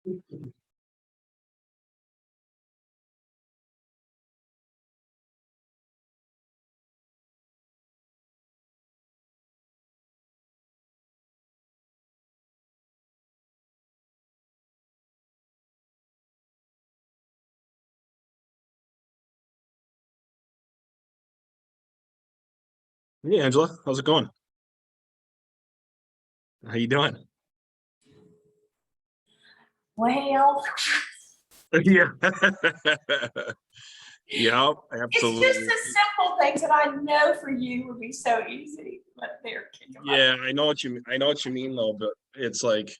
Hey, Angela, how's it going? How you doing? Well, Yeah. Yeah, it's just absolutely. the simple things that I know for you would be so easy, but they're kicking my Yeah, I know what you mean though, but it's like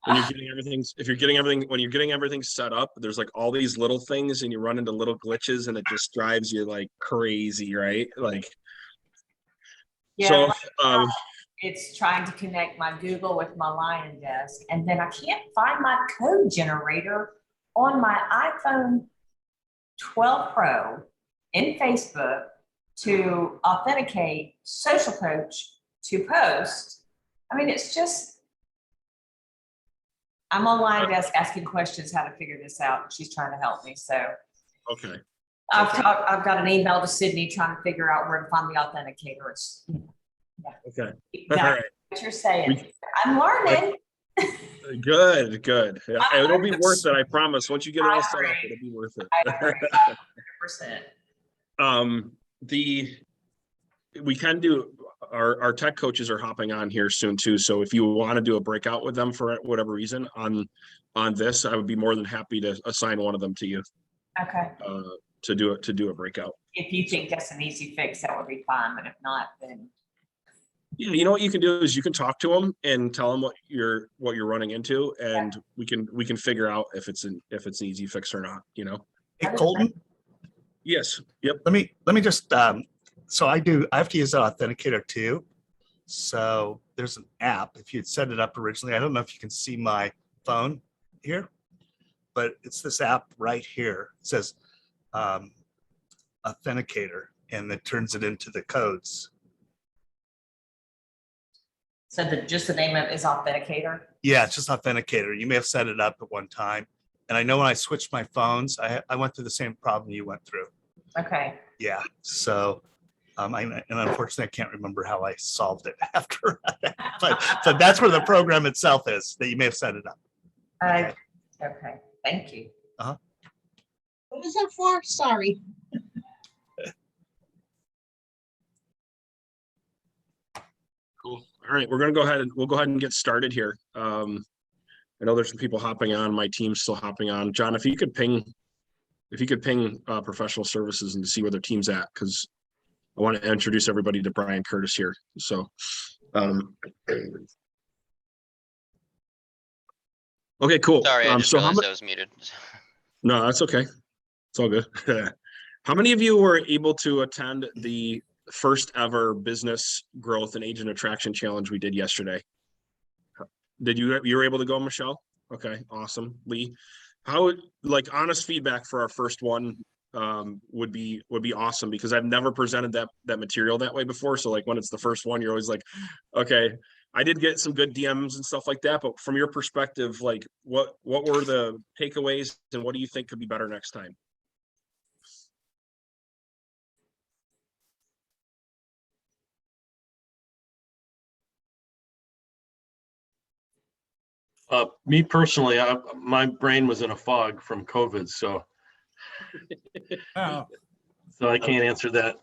when you're getting everything, if you're getting everything, when you're getting everything set up, there's like all these little things and you run into little glitches and it just drives you like crazy, right? Like, Yeah, so, right now um, it's trying to connect my Google with my Lion Desk, and then I can't find my code generator on my iPhone 12 Pro in Facebook to authenticate Social Coach to post. I mean, it's just, I'm on Lion Desk asking questions how to figure this out, and she's trying to help me. So okay. I've got an email to Sydney trying to figure out where to find the authenticator. It's, Okay. exactly All right. what you're saying. I'm learning. Good. It'll be worth it. I promise. Once you get it all set up, it'll be worth it. I agree 100%. We can do our tech coaches are hopping on here soon too. So if you want to do a breakout with them for whatever reason on this, I would be more than happy to assign one of them to you. Okay. To do a breakout. If you think that's an easy fix, that would be fine. But if not, then Yeah, you know what you can do is you can talk to them and tell them what you're running into, and we can figure out if it's an easy fix or not. You know. Hey, Colton. Yes. Yep. Let me just so I have to use the authenticator too. So there's an app. If you'd set it up originally, I don't know if you can see my phone here, but it's this app right here. It says authenticator, and it turns it into the codes. so just the name of it is Authenticator. Yeah, it's just authenticator. You may have set it up at one time. And I know when I switched my phones, I went through the same problem you went through. Okay. Yeah. So, and unfortunately, I can't remember how I solved it after. but that's where the program itself is, that you may have set it up. Okay. Thank you. What is that for? Sorry. Cool. All right, we'll go ahead and get started here. I know there's some people hopping on. My team's still hopping on. John, if you could ping professional services and to see where their team's at, because I want to introduce everybody to Brian Curtis here. So, okay, cool. Sorry, I just realized I was muted. No, that's okay. It's all good. How many of you were able to attend the first ever business growth and agent attraction challenge we did yesterday? You were able to go, Michelle? Okay, awesome. Lee, how like honest feedback for our first one would be awesome, because I've never presented that material that way before. So like when it's the first one, you're always like, okay, I did get some good DMs and stuff like that, but from your perspective, like what were the takeaways and what do you think could be better next time? Me personally, my brain was in a fog from COVID, so I can't answer that.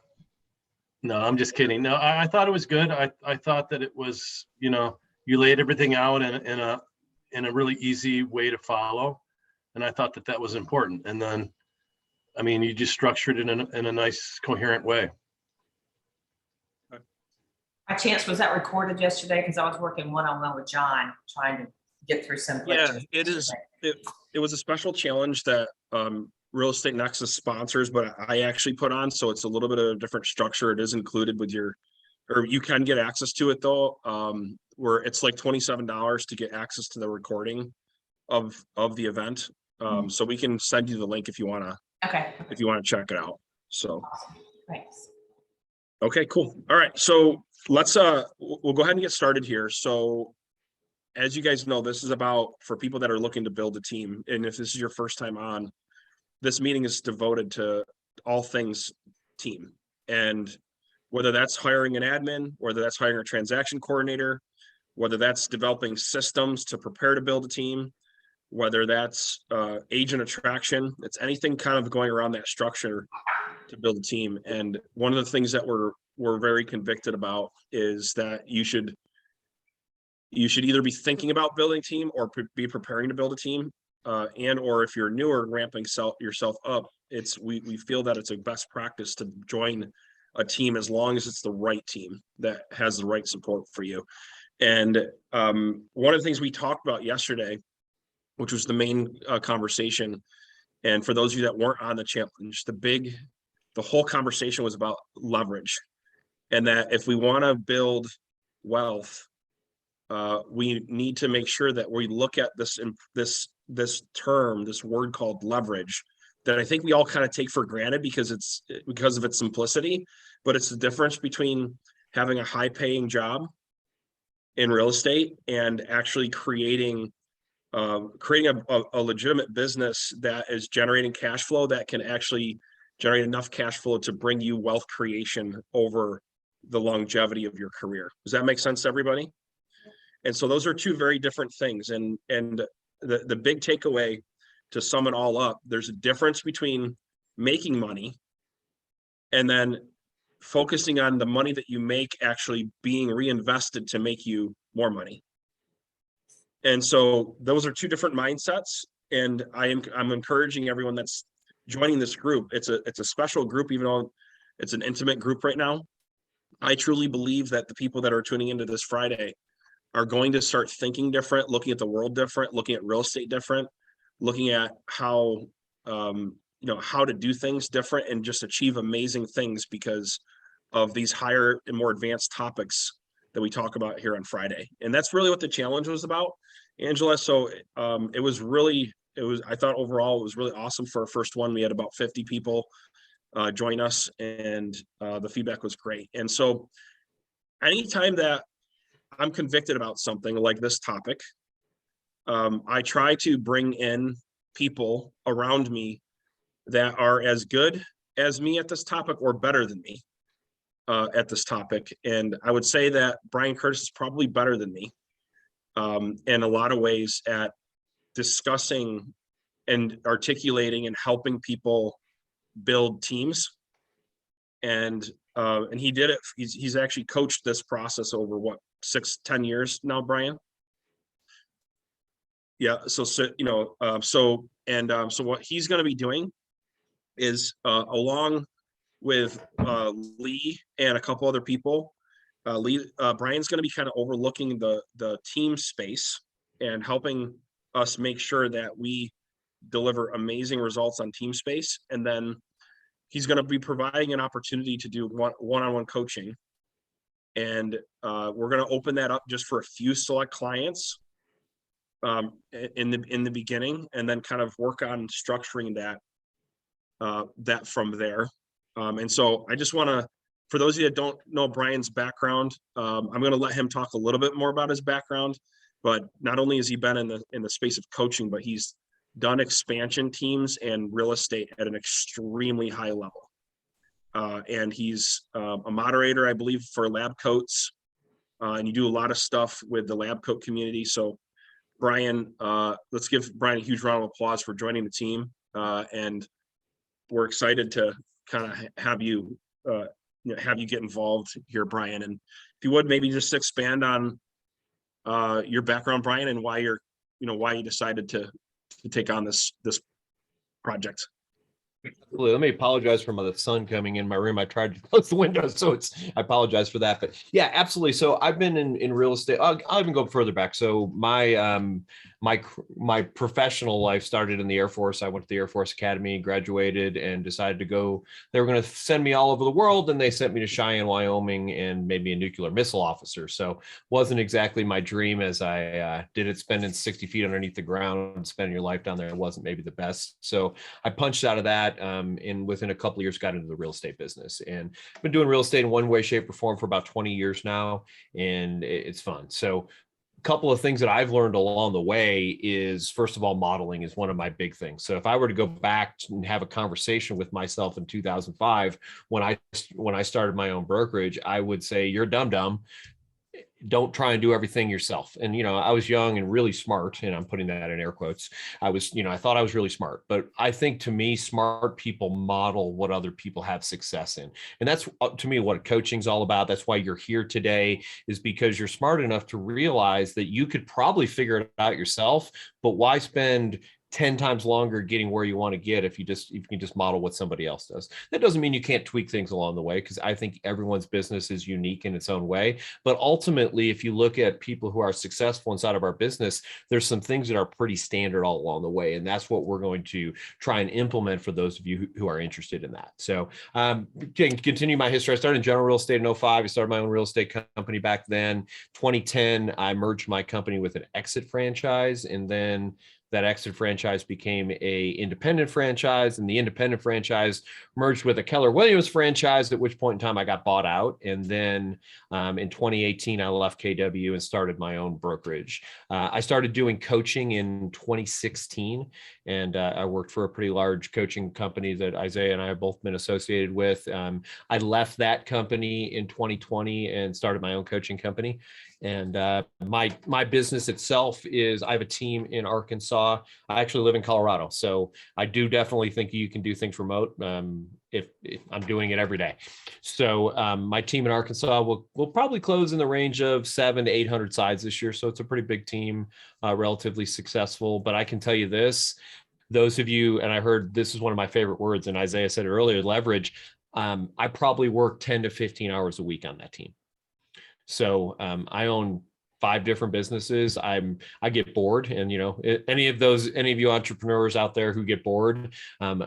No, I'm just kidding. No, I thought it was good. I thought that it was, you laid everything out in a really easy way to follow, and I thought that was important. And then, I mean, you just structured it in a nice, coherent way. By chance, was that recorded yesterday? Because I was working one-on-one with John, trying to get through some glitches. Yeah, it is. It was a special challenge that Real Estate Nexus sponsors, but I actually put on, so it's a little bit of a different structure. It is included with or you can get access to it though. Where it's like $27 to get access to the recording of the event. So we can send you the link if you wanna. Okay. If you want to check it out. So. Awesome. Thanks. Okay, cool. All right, so let's we'll go ahead and get started here. So as you guys know, this is about for people that are looking to build a team. And if this is your first time on, this meeting is devoted to all things team. And whether that's hiring an admin, whether that's hiring a transaction coordinator, whether that's developing systems to prepare to build a team, whether that's agent attraction, it's anything kind of going around that structure to build a team. And one of the things that we're very convicted about is that you should either be thinking about building a team or be preparing to build a team. And or if you're newer, ramping yourself up, we feel that it's a best practice to join a team as long as it's the right team that has the right support for you. And one of the things we talked about yesterday, which was the main conversation, and for those of you that weren't on the challenge, the whole conversation was about leverage, and that if we want to build wealth, we need to make sure that we look at this word called leverage, that I think we all kind of take for granted because of its simplicity, but it's the difference between having a high-paying job in real estate and actually creating a legitimate business that is generating cash flow that can actually generate enough cash flow to bring you wealth creation over the longevity of your career. Does that make sense to everybody? And so those are two very different things. And the big takeaway, to sum it all up, there's a difference between making money and then focusing on the money that you make actually being reinvested to make you more money. And so those are two different mindsets. And I'm encouraging everyone that's joining this group. It's a special group, even though it's an intimate group right now. I truly believe that the people that are tuning into this Friday are going to start thinking different, looking at the world different, looking at real estate different, looking at how to do things different and just achieve amazing things because of these higher and more advanced topics that we talk about here on Friday. And that's really what the challenge was about, Angela. So I thought overall it was really awesome for our first one. We had about 50 people join us, and the feedback was great. And so anytime that I'm convicted about something like this topic, I try to bring in people around me that are as good as me at this topic or better than me at this topic. And I would say that Brian Curtis is probably better than me in a lot of ways at discussing and articulating and helping people build teams. And he did it. He's actually coached this process over 6-10 years now, Brian. Yeah. So what he's going to be doing is along with Lee and a couple other people, Brian's going to be kind of overlooking the team space and helping us make sure that we deliver amazing results on team space. And then he's going to be providing an opportunity to do one-on-one coaching. And we're going to open that up just for a few select clients in the beginning, and then kind of work on structuring that from there. And so I just want to, for those of you that don't know Brian's background, I'm going to let him talk a little bit more about his background. But not only has he been in the space of coaching, but he's done expansion teams and real estate at an extremely high level. And he's a moderator, I believe, for Lab Coats, and you do a lot of stuff with the Lab Coat community. So Brian, let's give Brian a huge round of applause for joining the team. And we're excited to kind of have you get involved here, Brian. And if you would, maybe just expand on your background, Brian, and why you decided to take on this project. Let me apologize for the sun coming in my room. I tried to close the window, so I apologize for that. But yeah, absolutely. So I've been in real estate. I'll even go further back. So my professional life started in the Air Force. I went to the Air Force Academy, graduated, and decided to go. They were going to send me all over the world, and they sent me to Cheyenne, Wyoming, and made me a nuclear missile officer. So wasn't exactly my dream, as I did it spending 60 feet underneath the ground, spending your life down there wasn't maybe the best. So I punched out of that. And within a couple of years got into the real estate business, and been doing real estate in one way, shape, or form for about 20 years now, and it's fun. So couple of things that I've learned along the way is, first of all, modeling is one of my big things. So if I were to go back and have a conversation with myself in 2005, when I started my own brokerage, I would say, you're dumb. Don't try and do everything yourself. And, I was young and really smart, and I'm putting that in air quotes. I thought I was really smart, but I think, to me, smart people model what other people have success in. And that's, to me, what coaching's all about. That's why you're here today, is because you're smart enough to realize that you could probably figure it out yourself, but why spend 10 times longer getting where you want to get if you can just model what somebody else does. That doesn't mean you can't tweak things along the way, because I think everyone's business is unique in its own way. But ultimately, if you look at people who are successful inside of our business, there's some things that are pretty standard all along the way. And that's what we're going to try and implement for those of you who are interested in that. So continue my history. I started in general real estate in 2005. I started my own real estate company back then. 2010, I merged my company with an exit franchise, and then that exit franchise became a independent franchise, and the independent franchise merged with a Keller Williams franchise, at which point in time I got bought out. And then in 2018, I left KW and started my own brokerage. I started doing coaching in 2016, and I worked for a pretty large coaching company that Isaiah and I have both been associated with. I left that company in 2020 and started my own coaching company. And my business itself is, I have a team in Arkansas. I actually live in Colorado, so I do definitely think you can do things remote if I'm doing it every day. So my team in Arkansas will probably close in the range of 700 to 800 sides this year. So it's a pretty big team, relatively successful. But I can tell you this, those of you, and I heard this is one of my favorite words, and Isaiah said it earlier, leverage. I probably work 10 to 15 hours a week on that team. So I own 5 different businesses. I get bored, and any of you entrepreneurs out there who get bored,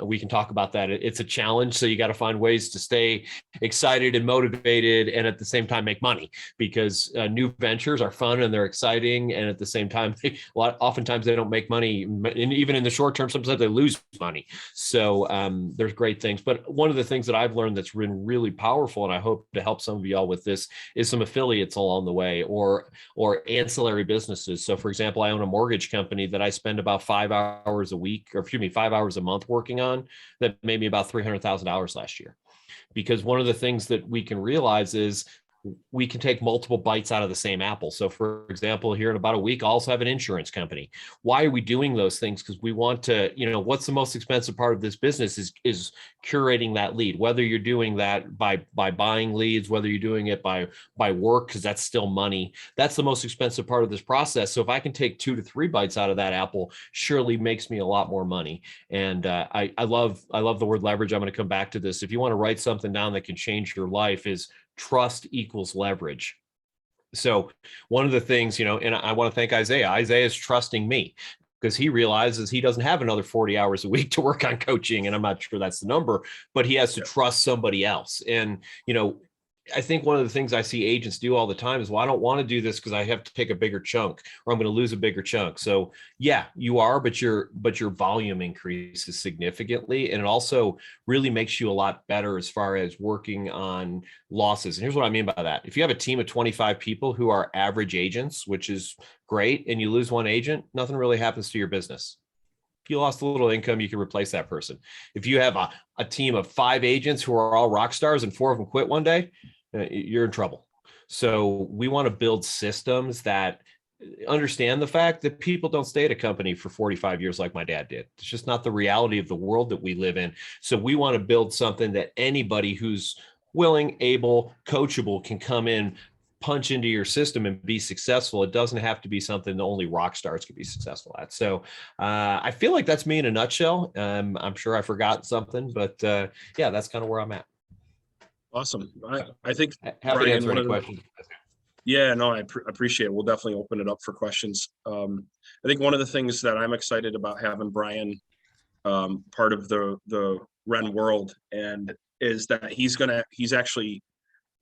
we can talk about that. It's a challenge, so you got to find ways to stay excited and motivated, and at the same time make money, because new ventures are fun and they're exciting, and at the same time, oftentimes they don't make money, and even in the short term, sometimes they lose money. So there's great things, but one of the things that I've learned that's been really powerful, and I hope to help some of y'all with this, is some affiliates along the way, or ancillary businesses. So for example, I own a mortgage company that I spend about 5 hours a week, or 5 hours a month working on, that made me about $300,000 last year. Because one of the things that we can realize is we can take multiple bites out of the same apple. So for example, here in about a week, I'll also have an insurance company. Why are we doing those things? Because we want to, what's the most expensive part of this business is curating that lead, whether you're doing that by buying leads, whether you're doing it by work, because that's still money. That's the most expensive part of this process. So if I can take 2 to 3 bites out of that apple, surely makes me a lot more money. And I love the word leverage. I'm going to come back to this. If you want to write something down that can change your life, is trust equals leverage. So one of the things, and I want to thank Isaiah. Isaiah is trusting me, because he realizes he doesn't have another 40 hours a week to work on coaching. And I'm not sure that's the number, but he has to trust somebody else. And, I think one of the things I see agents do all the time is, well, I don't want to do this because I have to take a bigger chunk, or I'm going to lose a bigger chunk. So yeah, you are, but your volume increases significantly. And it also really makes you a lot better as far as working on losses. And here's what I mean by that. If you have a team of 25 people who are average agents, which is great, and you lose one agent, nothing really happens to your business. If you lost a little income, you can replace that person. If you have a team of 5 agents who are all rock stars and 4 of them quit one day, you're in trouble. So we want to build systems that understand the fact that people don't stay at a company for 45 years like my dad did. It's just not the reality of the world that we live in. So we want to build something that anybody who's willing, able, coachable can come in, punch into your system and be successful. It doesn't have to be something that only rock stars can be successful at. So I feel like that's me in a nutshell. I'm sure I forgot something, but yeah, that's kind of where I'm at. Awesome. I think Happy Brian, to answer any questions. Yeah, no, I appreciate it. We'll definitely open it up for questions. I think one of the things that I'm excited about having Brian part of the Ren world, and is that he's actually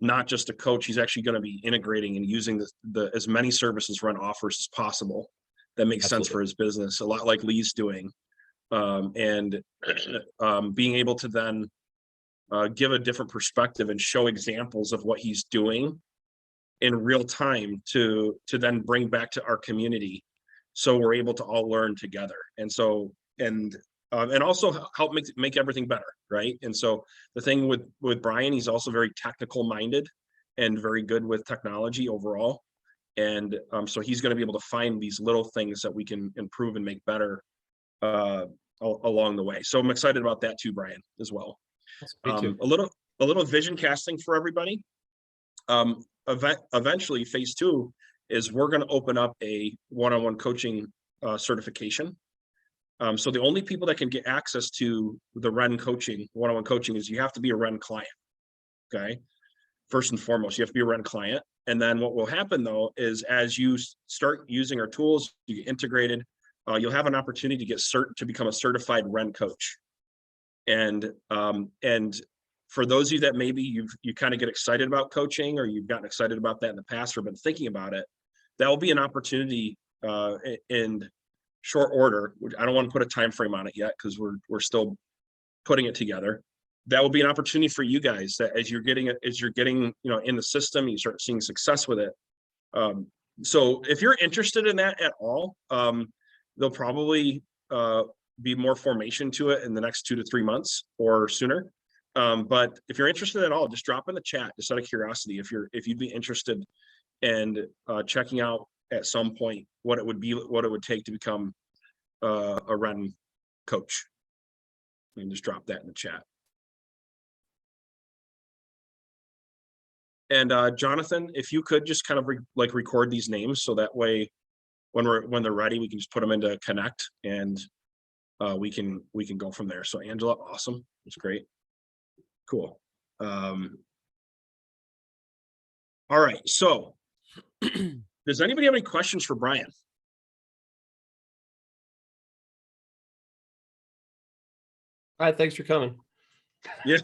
not just a coach, he's actually going to be integrating and using the as many services Ren offers as possible that makes sense for his business, a lot like Lee's doing. And being able to then give a different perspective and show examples of what he's doing in real time to then bring back to our community. So we're able to all learn together. And so, and also help make everything better. Right. And so the thing with Brian, he's also very technical minded and very good with technology overall. And so he's going to be able to find these little things that we can improve and make better along the way. So I'm excited about that too, Brian, as well. Me too. A little vision casting for everybody. Eventually, phase 2 is we're going to open up a one-on-one coaching certification. So the only people that can get access to the REN coaching, one-on-one coaching, is you have to be a REN client. Okay. First and foremost, you have to be a REN client. And then what will happen though, is as you start using our tools, you get integrated, you'll have an opportunity to become a certified REN coach. And for those of you that maybe you kind of get excited about coaching, or you've gotten excited about that in the past or been thinking about it, that will be an opportunity in short order. I don't want to put a time frame on it yet because we're still putting it together. That will be an opportunity for you guys that as you're getting in the system, you start seeing success with it. So if you're interested in that at all, there'll probably be more formation to it in the next 2 to 3 months or sooner. But if you're interested at all, just drop in the chat, just out of curiosity, if you'd be interested in checking out at some point what it would take to become a REN coach. And just drop that in the chat. And Jonathan, if you could just kind of record these names, so that way when they're ready, we can just put them into Connect, and we can go from there. So Angela, awesome, that's great, cool. All right, so does anybody have any questions for Brian? All right, thanks for coming. Yeah.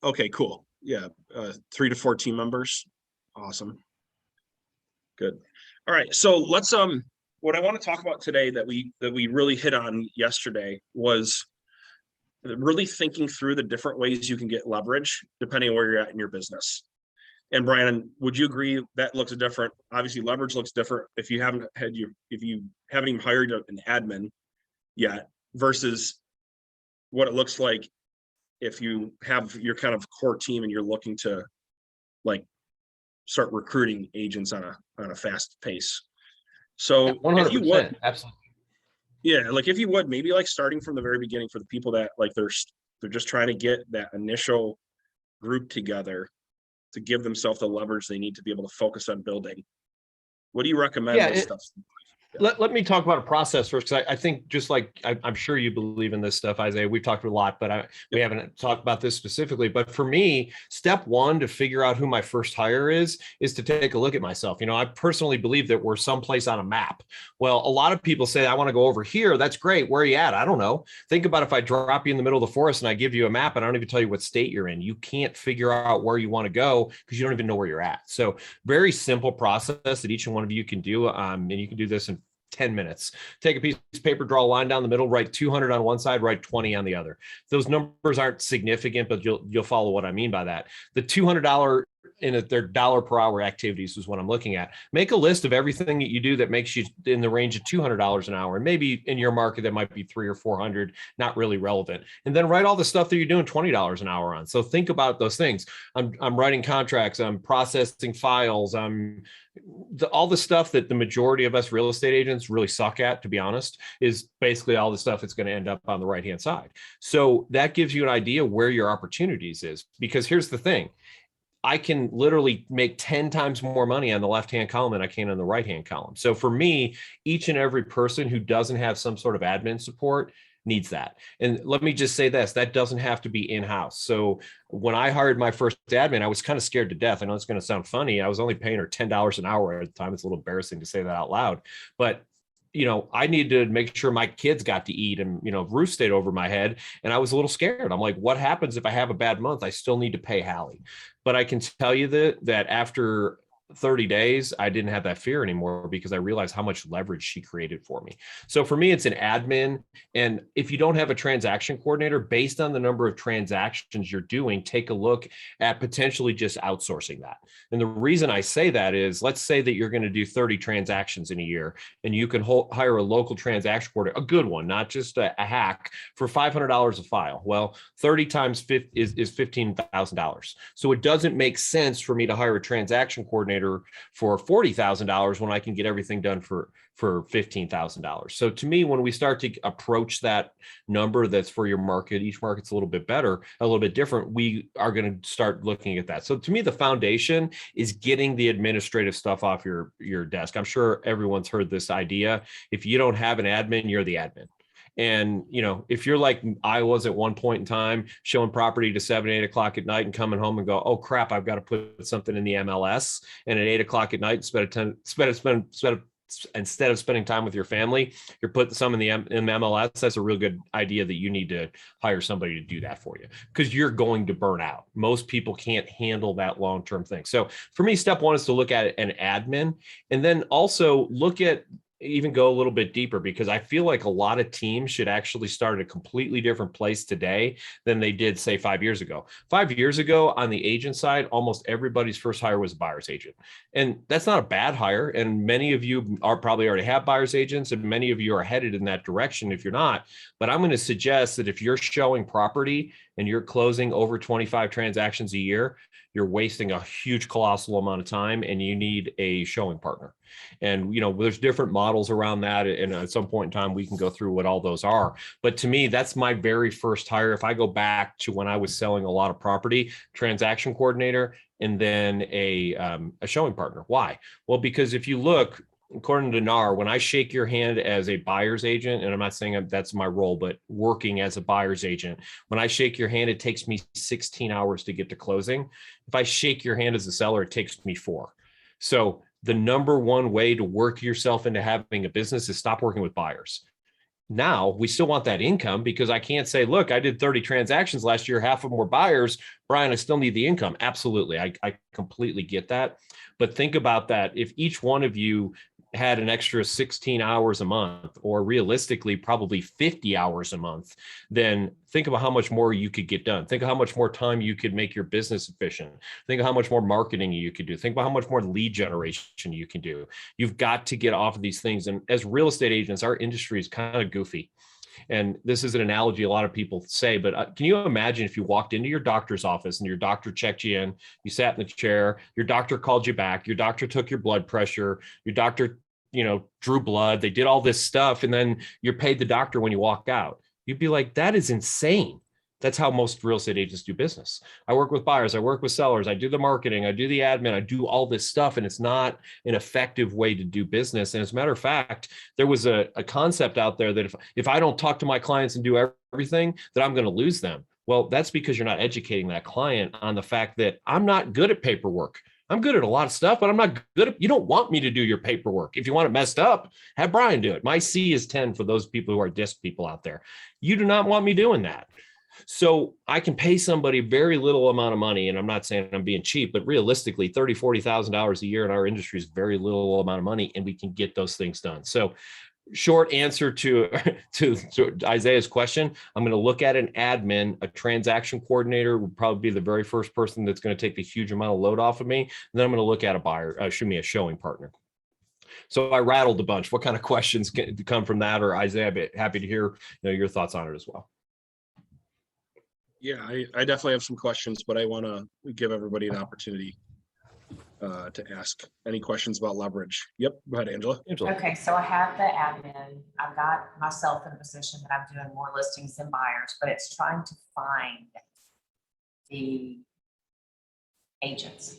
Okay, cool. Yeah, 3 to 4 team members. Awesome. Good. All right, so let's what I want to talk about today that we really hit on yesterday was really thinking through the different ways you can get leverage depending on where you're at in your business. And Brian, would you agree that looks different? Obviously, leverage looks different if you haven't even hired an admin yet versus what it looks like if you have your kind of core team and you're looking to start recruiting agents on a fast pace. So 100%, if you would, absolutely. Yeah, if you would, maybe starting from the very beginning for the people that they're just trying to get that initial group together to give themselves the leverage they need to be able to focus on building. What do you recommend? Yeah, stuff? Let me talk about a process first, because I think just like I'm sure you believe in this stuff, Isaiah. We've talked a lot, but we haven't talked about this specifically. But for me, step one to figure out who my first hire is to take a look at myself. I personally believe that we're someplace on a map. Well, a lot of people say, I want to go over here. That's great. Where are you at? I don't know. Think about if I drop you in the middle of the forest and I give you a map and I don't even tell you what state you're in. You can't figure out where you want to go because you don't even know where you're at. So very simple process that each one of you can do. And you can do this in 10 minutes. Take a piece of paper, draw a line down the middle, write 200 on one side, write 20 on the other. Those numbers aren't significant, but you'll follow what I mean by that. The $200 in their dollar per hour activities is what I'm looking at. Make a list of everything that you do that makes you in the range of $200 an hour. And maybe in your market, that might be 300 or 400, not really relevant. And then write all the stuff that you're doing $20 an hour on. So think about those things. I'm writing contracts, I'm processing files, all the stuff that the majority of us real estate agents really suck at, to be honest, is basically all the stuff that's going to end up on the right-hand side. So that gives you an idea where your opportunities is, because here's the thing. I can literally make 10 times more money on the left-hand column than I can on the right-hand column. So for me, each and every person who doesn't have some sort of admin support needs that. And let me just say this, that doesn't have to be in-house. So when I hired my first admin, I was kind of scared to death. I know it's going to sound funny. I was only paying her $10 an hour at the time. It's a little embarrassing to say that out loud, but I needed to make sure my kids got to eat and, roof stayed over my head. And I was a little scared. I'm like, what happens if I have a bad month? I still need to pay Hallie. But I can tell you that after 30 days, I didn't have that fear anymore because I realized how much leverage she created for me. So for me, it's an admin. And if you don't have a transaction coordinator, based on the number of transactions you're doing, take a look at potentially just outsourcing that. And the reason I say that is, let's say that you're going to do 30 transactions in a year, and you can hire a local transaction coordinator, a good one, not just a hack, for $500 a file. Well, 30 times 50 is $15,000. So it doesn't make sense for me to hire a transaction coordinator for $40,000 when I can get everything done for $15,000. So to me, when we start to approach that number that's for your market, each market's a little bit better, a little bit different, we are going to start looking at that. So to me, the foundation is getting the administrative stuff off your desk. I'm sure everyone's heard this idea. If you don't have an admin, you're the admin. And, if you're like I was at one point in time, showing property to 7, 8 o'clock at night and coming home and go, oh crap, I've got to put something in the MLS. And at 8 o'clock at night, instead of spending time with your family, you're putting some in the MLS. That's a real good idea that you need to hire somebody to do that for you, because you're going to burn out. Most people can't handle that long-term thing. So for me, step one is to look at an admin, and then also even go a little bit deeper, because I feel like a lot of teams should actually start at a completely different place today than they did, say, 5 years ago. 5 years ago, on the agent side, almost everybody's first hire was a buyer's agent. And that's not a bad hire. And many of you probably already have buyer's agents, and many of you are headed in that direction if you're not. But I'm going to suggest that if you're showing property and you're closing over 25 transactions a year, you're wasting a huge, colossal amount of time, and you need a showing partner. And, there's different models around that. And at some point in time, we can go through what all those are. But to me, that's my very first hire. If I go back to when I was selling a lot of property, transaction coordinator, and then a showing partner. Why? Well, because if you look, according to NAR, when I shake your hand as a buyer's agent, and I'm not saying that's my role, but working as a buyer's agent, when I shake your hand, it takes me 16 hours to get to closing. If I shake your hand as a seller, it takes me 4. So the number one way to work yourself into having a business is stop working with buyers. Now, we still want that income, because I can't say, look, I did 30 transactions last year, half of them were buyers. Brian, I still need the income. Absolutely. I completely get that. But think about that. If each one of you had an extra 16 hours a month, or realistically probably 50 hours a month, then think about how much more you could get done. Think of how much more time you could make your business efficient. Think of how much more marketing you could do. Think about how much more lead generation you can do. You've got to get off of these things. And as real estate agents, our industry is kind of goofy. And this is an analogy a lot of people say, but can you imagine if you walked into your doctor's office and your doctor checked you in, you sat in the chair, your doctor called you back, your doctor took your blood pressure, your doctor, drew blood, they did all this stuff, and then you're paid the doctor when you walk out. You'd be like, that is insane. That's how most real estate agents do business. I work with buyers, I work with sellers, I do the marketing, I do the admin, I do all this stuff, and it's not an effective way to do business. And as a matter of fact, there was a concept out there that if I don't talk to my clients and do everything, that I'm going to lose them. Well, that's because you're not educating that client on the fact that I'm not good at paperwork. I'm good at a lot of stuff, but I'm not good at, you don't want me to do your paperwork. If you want it messed up, have Brian do it. My C is 10 for those people who are disc people out there. You do not want me doing that. So I can pay somebody very little amount of money, and I'm not saying I'm being cheap, but realistically, $30,000, $40,000 a year in our industry is very little amount of money, and we can get those things done. So short answer to Isaiah's question, I'm going to look at an admin. A transaction coordinator would probably be the very first person that's going to take the huge amount of load off of me. And then I'm going to look at a showing partner. So I rattled a bunch. What kind of questions can come from that? Or Isaiah, I'd be happy to hear your thoughts on it as well. Yeah, I definitely have some questions, but I want to give everybody an opportunity to ask any questions about leverage. Yep, go ahead, Angela. Okay, so I have the admin. I've got myself in a position that I'm doing more listings than buyers, but it's trying to find the agents.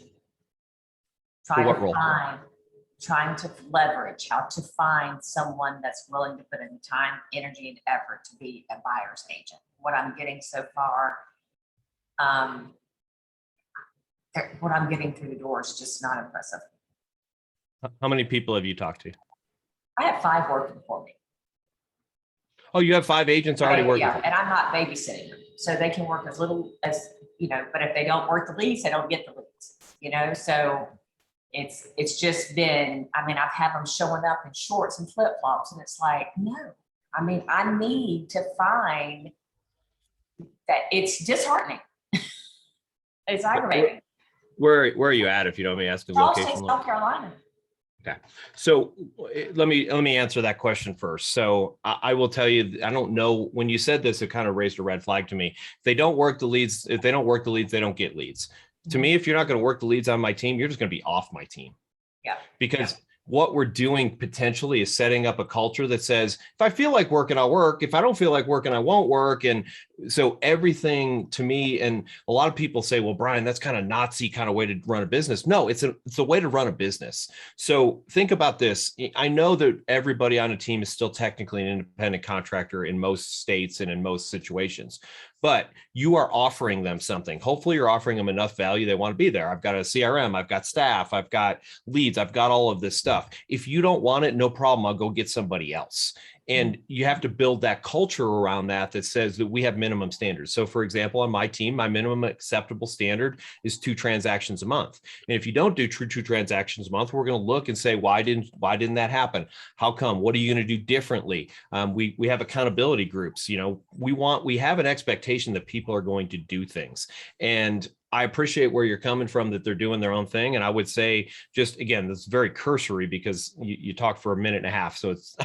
Trying to leverage, how to find someone that's willing to put in time, energy, and effort to be a buyer's agent. What I'm getting so far, what I'm getting through the door is just not impressive. How many people have you talked to? I have 5 working for me. Oh, you have 5 agents already working? Yeah, and I'm not babysitting them. So they can work as little as, but if they don't work the leads, they don't get the leads, so it's just been, I mean, I've had them showing up in shorts and flip flops, and it's like, no, I mean, I need to find that. It's disheartening. It's aggravating. Where are you at, if you don't mind me asking? Charleston, Location. South Carolina. Okay. So let me answer that question first. So I will tell you, I don't know, when you said this, it kind of raised a red flag to me. If they don't work the leads, they don't get leads. To me, if you're not going to work the leads on my team, you're just going to be off my team. Yeah. Because what we're doing potentially is setting up a culture that says, if I feel like working, I'll work. If I don't feel like working, I won't work. And so everything to me, and a lot of people say, well, Brian, that's kind of Nazi kind of way to run a business. No, it's a way to run a business. So think about this. I know that everybody on a team is still technically an independent contractor in most states and in most situations, but you are offering them something. Hopefully you're offering them enough value. They want to be there. I've got a CRM, I've got staff, I've got leads, I've got all of this stuff. If you don't want it, no problem. I'll go get somebody else. And you have to build that culture around that says that we have minimum standards. So for example, on my team, my minimum acceptable standard is 2 transactions a month. And if you don't do two transactions a month, we're going to look and say, why didn't that happen? How come? What are you going to do differently? We have accountability groups. You know, we have an expectation that people are going to do things. And I appreciate where you're coming from, that they're doing their own thing. And I would say, just again, this is very cursory because you talk for a minute and a half. So it's,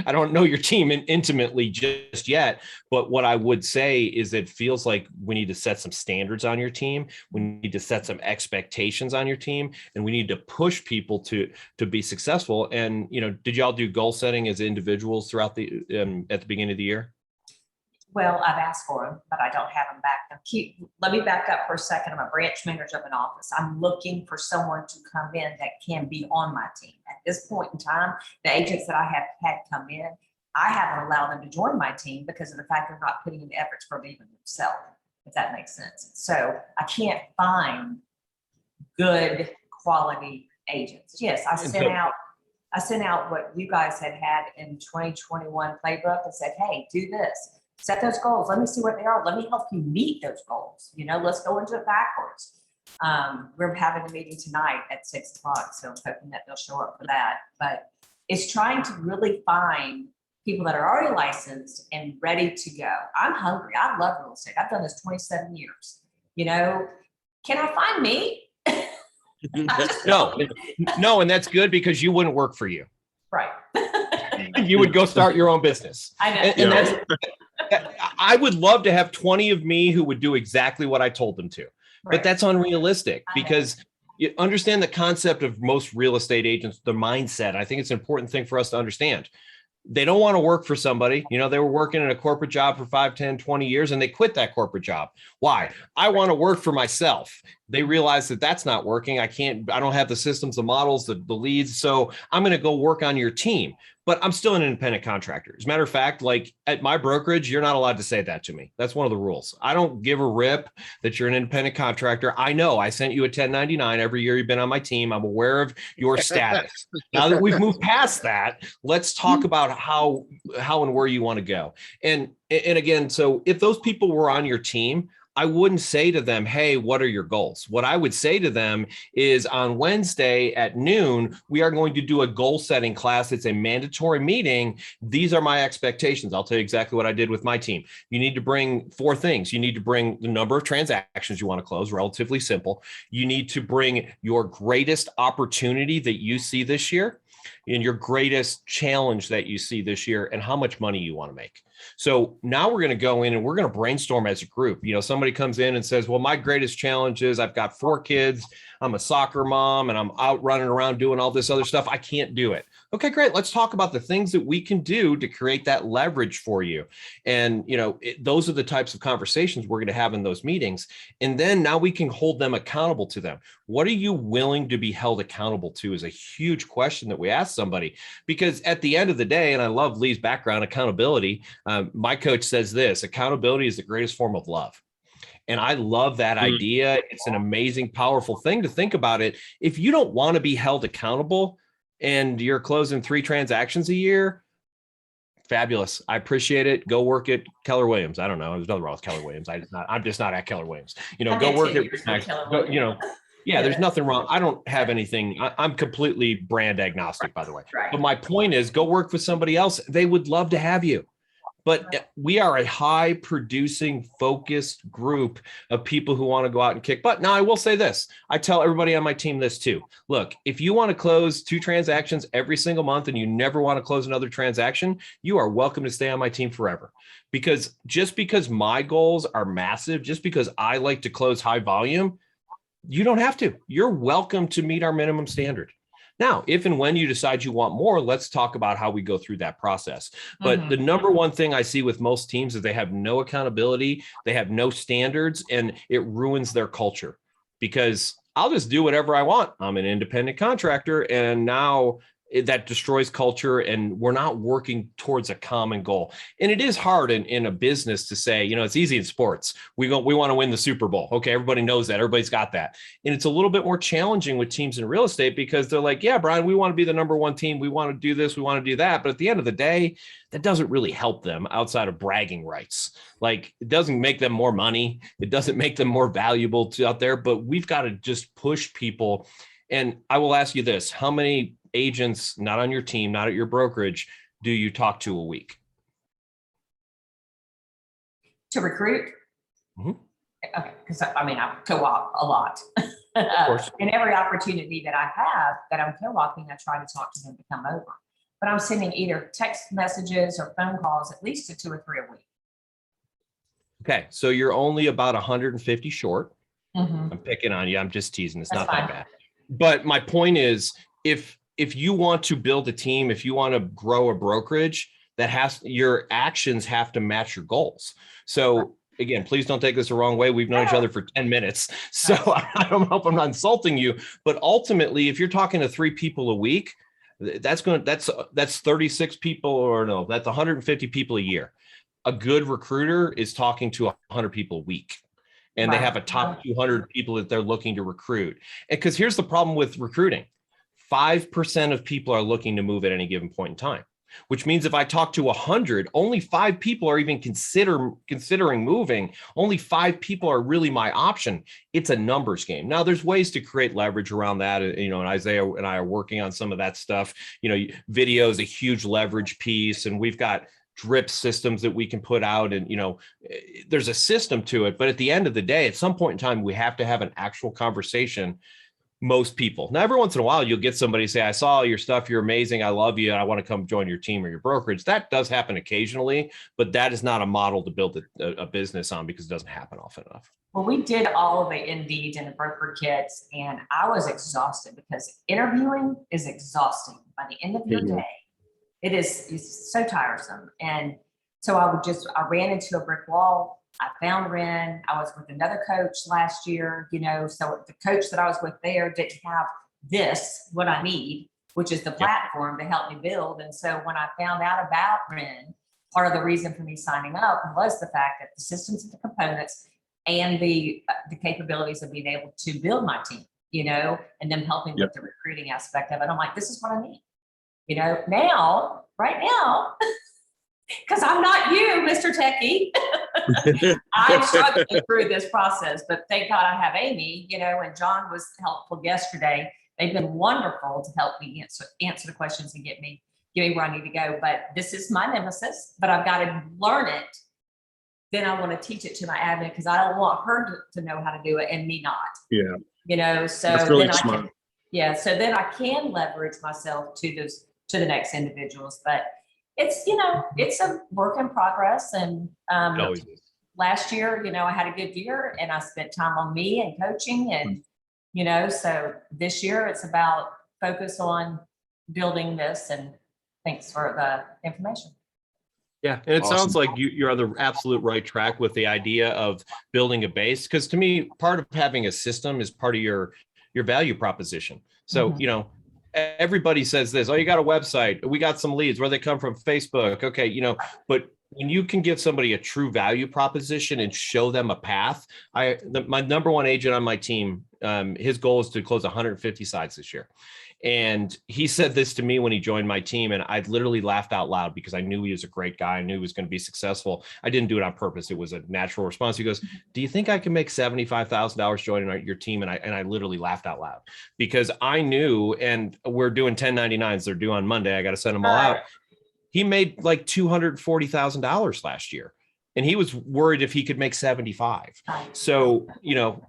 I don't know your team intimately just yet. But what I would say is it feels like we need to set some standards on your team. We need to set some expectations on your team, and we need to push people to be successful. And, you know, did y'all do goal setting as individuals throughout the, at the beginning of the year? Well, I've asked for them, but I don't have them back. Now, let me back up for a second. I'm a branch manager of an office. I'm looking for someone to come in that can be on my team. At this point in time, the agents that I have had come in, I haven't allowed them to join my team because of the fact they're not putting in the efforts for even themselves, if that makes sense. So I can't find good quality agents. Yes, I sent out what you guys had in 2021 playbook and said, hey, do this. Set those goals. Let me see what they are. Let me help you meet those goals. You know, let's go into it backwards. We're having a meeting tonight at 6 o'clock, so I'm hoping that they'll show up for that. But it's trying to really find people that are already licensed and ready to go. I'm hungry. I love real estate. I've done this 27 years. You know, can I find me? No, and that's good because you wouldn't work for you. Right. You would go start your own business. I know. And that's, I would love to have 20 of me who would do exactly what I told them to, but that's unrealistic because you understand the concept of most real estate agents, the mindset. I think it's an important thing for us to understand. They don't want to work for somebody. You know, they were working in a corporate job for 5, 10, 20 years and they quit that corporate job. Why? I want to work for myself. They realize that that's not working. I don't have the systems, the models, the leads. So I'm going to go work on your team, but I'm still an independent contractor. As a matter of fact, like at my brokerage, you're not allowed to say that to me. That's one of the rules. I don't give a rip that you're an independent contractor. I know I sent you a 1099 every year you've been on my team. I'm aware of your status. Now that we've moved past that, let's talk about how and where you want to go. And again, so if those people were on your team, I wouldn't say to them, hey, what are your goals? What I would say to them is on Wednesday at noon, we are going to do a goal setting class. It's a mandatory meeting. These are my expectations. I'll tell you exactly what I did with my team. You need to bring 4 things. You need to bring the number of transactions you want to close, relatively simple. You need to bring your greatest opportunity that you see this year and your greatest challenge that you see this year and how much money you want to make. So now we're going to go in and we're going to brainstorm as a group. You know, somebody comes in and says, well, my greatest challenge is I've got 4 kids. I'm a soccer mom and I'm out running around doing all this other stuff. I can't do it. Okay, great. Let's talk about the things that we can do to create that leverage for you. And, you know, those are the types of conversations we're going to have in those meetings. And then now we can hold them accountable to them. What are you willing to be held accountable to is a huge question that we ask somebody, because at the end of the day, and I love Lee's background, accountability. My coach says this: accountability is the greatest form of love. And I love that idea. It's an amazing, powerful thing to think about it. If you don't want to be held accountable and you're closing 3 transactions a year, fabulous. I appreciate it. Go work at Keller Williams. I don't know. There's nothing wrong with Keller Williams. I'm just not at Keller Williams. You know, go work at, you know, Yeah, there's nothing wrong. I don't have anything. I'm completely brand agnostic, by the way. Right. But my point is, go work with somebody else. They would love to have you. But we are a high producing, focused group of people who want to go out and kick butt. Now, I will say this. I tell everybody on my team this too. Look, if you want to close 2 transactions every single month and you never want to close another transaction, you are welcome to stay on my team forever. Because just because my goals are massive, just because I like to close high volume, you don't have to. You're welcome to meet our minimum standard. Now, if and when you decide you want more, let's talk about how we go through that process. But the number one thing I see with most teams is they have no accountability, they have no standards, and it ruins their culture because I'll just do whatever I want. I'm an independent contractor, and now that destroys culture, and we're not working towards a common goal. And it is hard in a business to say, you know, it's easy in sports. We want to win the Super Bowl. Okay, everybody knows that. Everybody's got that. And it's a little bit more challenging with teams in real estate because they're like, yeah, Brian, we want to be the number one team. We want to do this. We want to do that. But at the end of the day, that doesn't really help them outside of bragging rights. Like, it doesn't make them more money. It doesn't make them more valuable out there. But we've got to just push people. And I will ask you this: how many agents, not on your team, not at your brokerage, do you talk to a week? To recruit? Mhm. Okay, because I mean, I co-op a lot. Of course. And every opportunity that I have that I'm co-oping, I try to talk to them to come over. But I'm sending either text messages or phone calls at least to 2 or 3 a week. Okay, so you're only about 150 short. Mhm. I'm picking on you. I'm just teasing. It's That's not that fine. bad. But my point is, if you want to build a team, if you want to grow a brokerage, your actions have to match your goals. So again, please don't take this the wrong way. We've known each other for 10 minutes. So I don't know if I'm not insulting you, but ultimately, if you're talking to 3 people a week, that's 36 people, or no, that's 150 people a year. A good recruiter is talking to 100 people a week. And they have a top 200 people that they're looking to recruit. And because here's the problem with recruiting: 5% of people are looking to move at any given point in time, which means if I talk to 100, only 5 people are even considering moving. Only 5 people are really my option. It's a numbers game. Now, there's ways to create leverage around that. You know, and Isaiah and I are working on some of that stuff. You know, video is a huge leverage piece, and we've got drip systems that we can put out, and, you know, there's a system to it. But at the end of the day, at some point in time, we have to have an actual conversation. Most people. Now, every once in a while, you'll get somebody say, I saw your stuff, you're amazing, I love you, and I want to come join your team or your brokerage. That does happen occasionally, but that is not a model to build a business on because it doesn't happen often enough. Well, we did all of the Indeeds and the broker kits, and I was exhausted because interviewing is exhausting by the end of your day. It's so tiresome. And so I ran into a brick wall. I found Ren. I was with another coach last year, you know, so the coach that I was with there didn't have what I need, which is the platform to help me build. And so when I found out about Ren, part of the reason for me signing up was the fact that the systems and the components and the capabilities of being able to build my team, you know, and them helping with the recruiting aspect of it. I'm like, this is what I need. You know, right now, because I'm not you, Mr. Techie. I'm struggling through this process, but thank God I have Amy, you know, and John was helpful yesterday. They've been wonderful to help me answer the questions and get me where I need to go. But this is my nemesis, but I've got to learn it. Then I want to teach it to my admin because I don't want her to know how to do it and me not. Yeah. You know, so That's really then smart. so then I can leverage myself to the next individuals. But it's, you know, it's a work in progress. And last year, you know, I had a good year and I spent time on me and coaching, and, you know, so this year it's about focus on building this, and thanks for the information. Yeah. And it Awesome. sounds like you're on the absolute right track with the idea of building a base. Because to me, part of having a system is part of your value proposition. So, you know, everybody says this: oh, you got a website, we got some leads, where they come from, Facebook. Okay. You know, but when you can give somebody a true value proposition and show them a path, my number one agent on my team, his goal is to close 150 sites this year. And he said this to me when he joined my team, and I literally laughed out loud because I knew he was a great guy. I knew he was going to be successful. I didn't do it on purpose. It was a natural response. He goes, "Do you think I can make $75,000 joining your team?" And I literally laughed out loud because I knew, and we're doing 1099s. They're due on Monday. I got to send them all out. He made like $240,000 last year. And he was worried if he could make 75. So,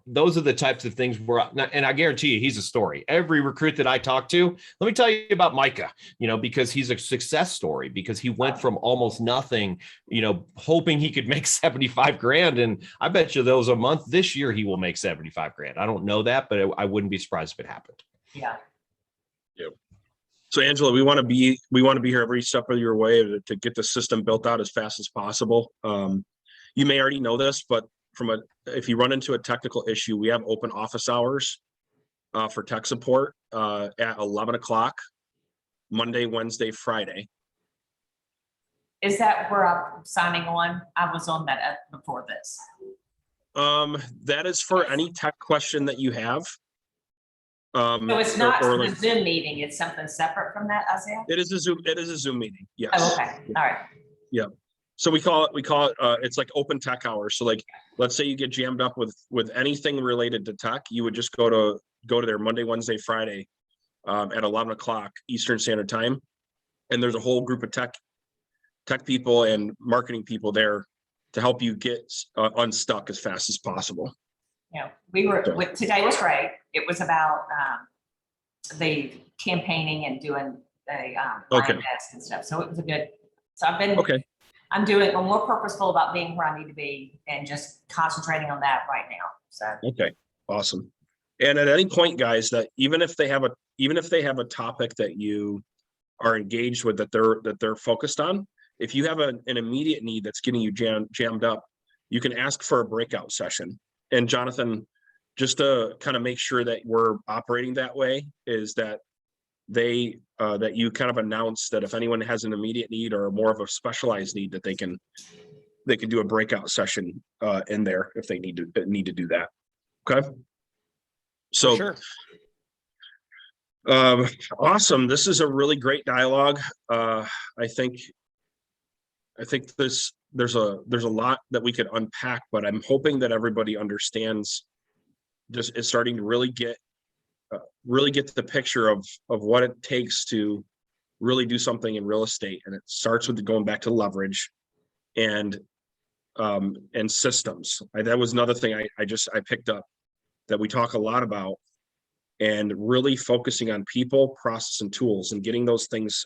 those are the types of things where, and I guarantee you, he's a story. Every recruit that I talk to, let me tell you about Micah, because he's a success story, because he went from almost nothing, hoping he could make 75 grand. And I bet you those a month this year, he will make 75 grand. I don't know that, but I wouldn't be surprised if it happened. Yeah. So Angela, we want to be here every step of your way to get the system built out as fast as possible. You may already know this, but if you run into a technical issue, we have open office hours for tech support at 11 o'clock, Monday, Wednesday, Friday. Is that where I'm signing on? I was on that before this. That is for any tech question that you have. So it's not like, the Zoom meeting, it's something separate from that, Isaiah? It is a Zoom meeting. Yes. Oh, okay. All right. Yeah. So we call it, it's like open tech hours. So like, let's say you get jammed up with anything related to tech, you would just go to their Monday, Wednesday, Friday, at 11 o'clock Eastern Standard Time. And there's a whole group of tech people and marketing people there to help you get unstuck as fast as possible. Today was great. It was about the campaigning and doing the line desk and stuff. So it was I'm more purposeful about being where I need to be and just concentrating on that right now. So okay, awesome. And at any point, guys, that even if they have a topic that you are engaged with that they're focused on, if you have an immediate need that's getting you jammed up, you can ask for a breakout session. And Jonathan, just to kind of make sure that we're operating that way, is that that you kind of announce that if anyone has an immediate need or more of a specialized need, that they can do a breakout session in there if they need to do that. Okay. So sure. Awesome. This is a really great dialogue. I think there's a lot that we could unpack, but I'm hoping that everybody understands, just is starting to really get the picture of what it takes to really do something in real estate. And it starts with going back to leverage and systems. That was another thing I picked up that we talk a lot about, and really focusing on people, process, and tools, and getting those things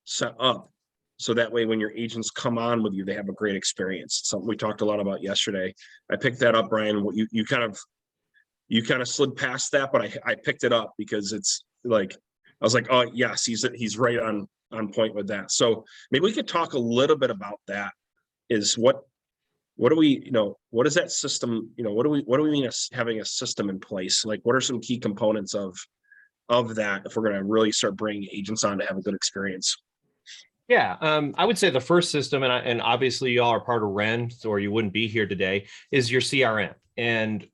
set up. So that way, when your agents come on with you, they have a great experience. It's something we talked a lot about yesterday. I picked that up, Brian. What you kind of slid past that, but I picked it up because it's like, I was like, oh yes, he's right on point with that. So maybe we could talk a little bit about that. Is what do we, what is that system? What do we mean as having a system in place? Like, what are some key components of that if we're going to really start bringing agents on to have a good experience? Yeah, I would say the first system, and obviously y'all are part of REN, or you wouldn't be here today, is your CRM. And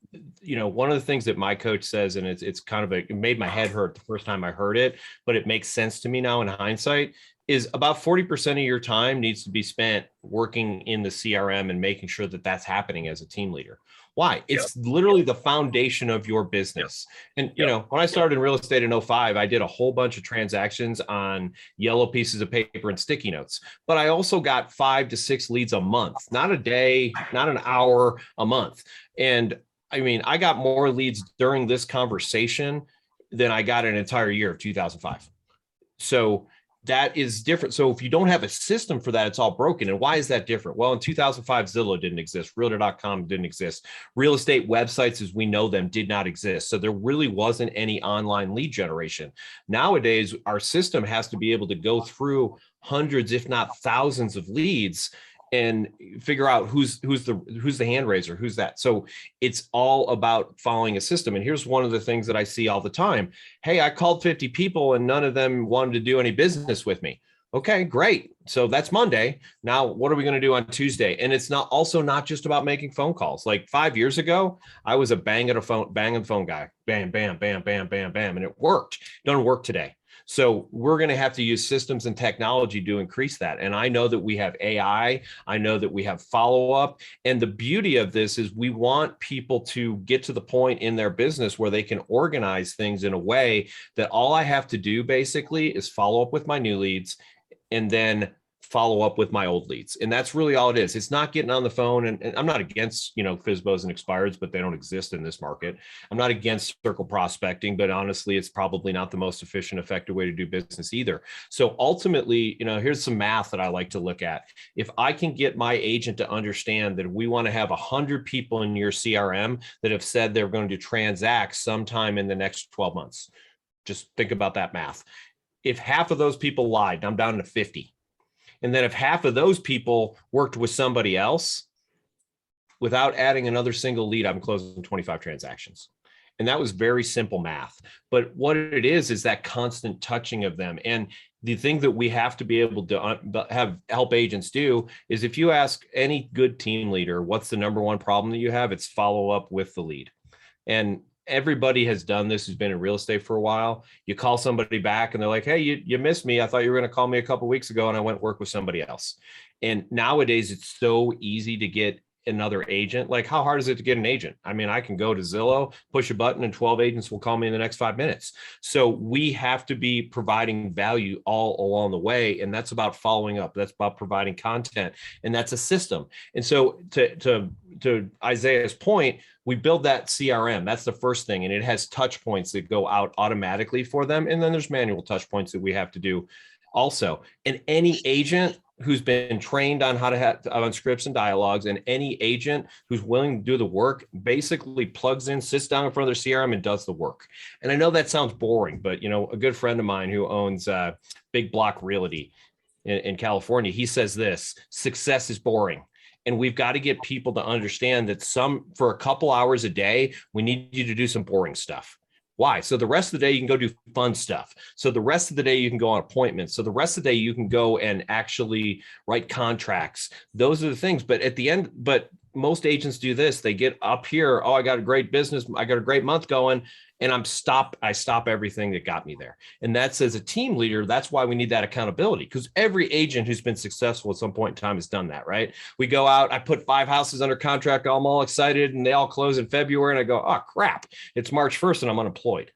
one of the things that my coach says, and it's kind of it made my head hurt the first time I heard it, but it makes sense to me now in hindsight, is about 40% of your time needs to be spent working in the CRM and making sure that that's happening as a team leader. Why? It's literally the foundation of your business. And, when I started in real estate in 2005, I did a whole bunch of transactions on yellow pieces of paper and sticky notes, but I also got 5 to 6 leads a month, not a day, not an hour, a month. And I mean, I got more leads during this conversation than I got an entire year of 2005. So that is different. So if you don't have a system for that, it's all broken. And why is that different? Well, in 2005, Zillow didn't exist. Realtor.com didn't exist. Real estate websites, as we know them, did not exist. So there really wasn't any online lead generation. Nowadays, our system has to be able to go through hundreds, if not thousands of leads and figure out who's the hand raiser, who's that. So it's all about following a system. And here's one of the things that I see all the time. Hey, I called 50 people and none of them wanted to do any business with me. Okay, great. So that's Monday. Now, what are we going to do on Tuesday? And it's not just about making phone calls. Like 5 years ago, I was a banging phone guy. Bam, bam, bam, bam, bam, bam. And it worked. Doesn't work today. So we're going to have to use systems and technology to increase that. And I know that we have AI. I know that we have follow-up. And the beauty of this is we want people to get to the point in their business where they can organize things in a way that all I have to do basically is follow up with my new leads and then follow up with my old leads. And that's really all it is. It's not getting on the phone. And I'm not against, FSBOs and expireds, but they don't exist in this market. I'm not against circle prospecting, but honestly, it's probably not the most efficient, effective way to do business either. So ultimately, here's some math that I like to look at. If I can get my agent to understand that we want to have 100 people in your CRM that have said they're going to transact sometime in the next 12 months, just think about that math. If half of those people lied, I'm down to 50. And then if half of those people worked with somebody else, without adding another single lead, I'm closing 25 transactions. And that was very simple math. But what it is that constant touching of them. And the thing that we have to be able to help agents do is if you ask any good team leader, what's the number one problem that you have? It's follow up with the lead. And everybody has done this who's been in real estate for a while. You call somebody back and they're like, hey, you missed me. I thought you were going to call me a couple of weeks ago and I went work with somebody else. And nowadays it's so easy to get another agent. Like, how hard is it to get an agent? I mean, I can go to Zillow, push a button, and 12 agents will call me in the next 5 minutes. So we have to be providing value all along the way. And that's about following up. That's about providing content. And that's a system. And so to Isaiah's point, we build that CRM. That's the first thing. And it has touch points that go out automatically for them. And then there's manual touch points that we have to do also. And any agent who's been trained on how to have on scripts and dialogues, and any agent who's willing to do the work basically plugs in, sits down in front of their CRM and does the work. And I know that sounds boring, but a good friend of mine who owns Big Block Realty in California, he says this: success is boring. And we've got to get people to understand that for a couple hours a day, we need you to do some boring stuff. Why? So the rest of the day, you can go do fun stuff. So the rest of the day, you can go on appointments. So the rest of the day, you can go and actually write contracts. Those are the things. But at the end, most agents do this. They get up here. Oh, I got a great business. I got a great month going. And I stop everything that got me there. And that's, as a team leader, that's why we need that accountability, because every agent who's been successful at some point in time has done that, right? We go out, I put 5 houses under contract, I'm all excited, and they all close in February. And I go, oh, crap, it's March 1st and I'm unemployed.